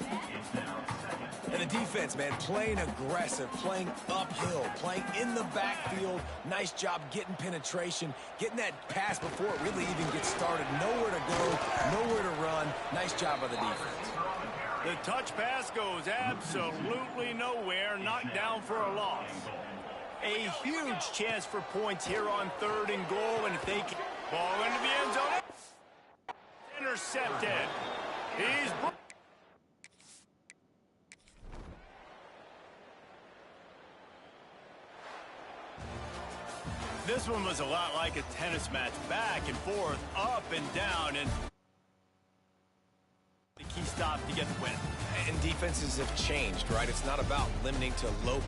And the defense, man, playing aggressive, playing uphill, playing in the backfield. Nice job getting penetration, getting that pass before it really even gets started. Nowhere to go, nowhere to run. Nice job by the defense. The touch pass goes absolutely nowhere, knocked down for a loss. A huge chance for points here on 3rd and goal, and if they can ball into the end zone, intercepted. He's This one was a lot like a tennis match, back and forth, up and down, and the key stop to get the win. And defenses have changed, right? It's not about limiting to low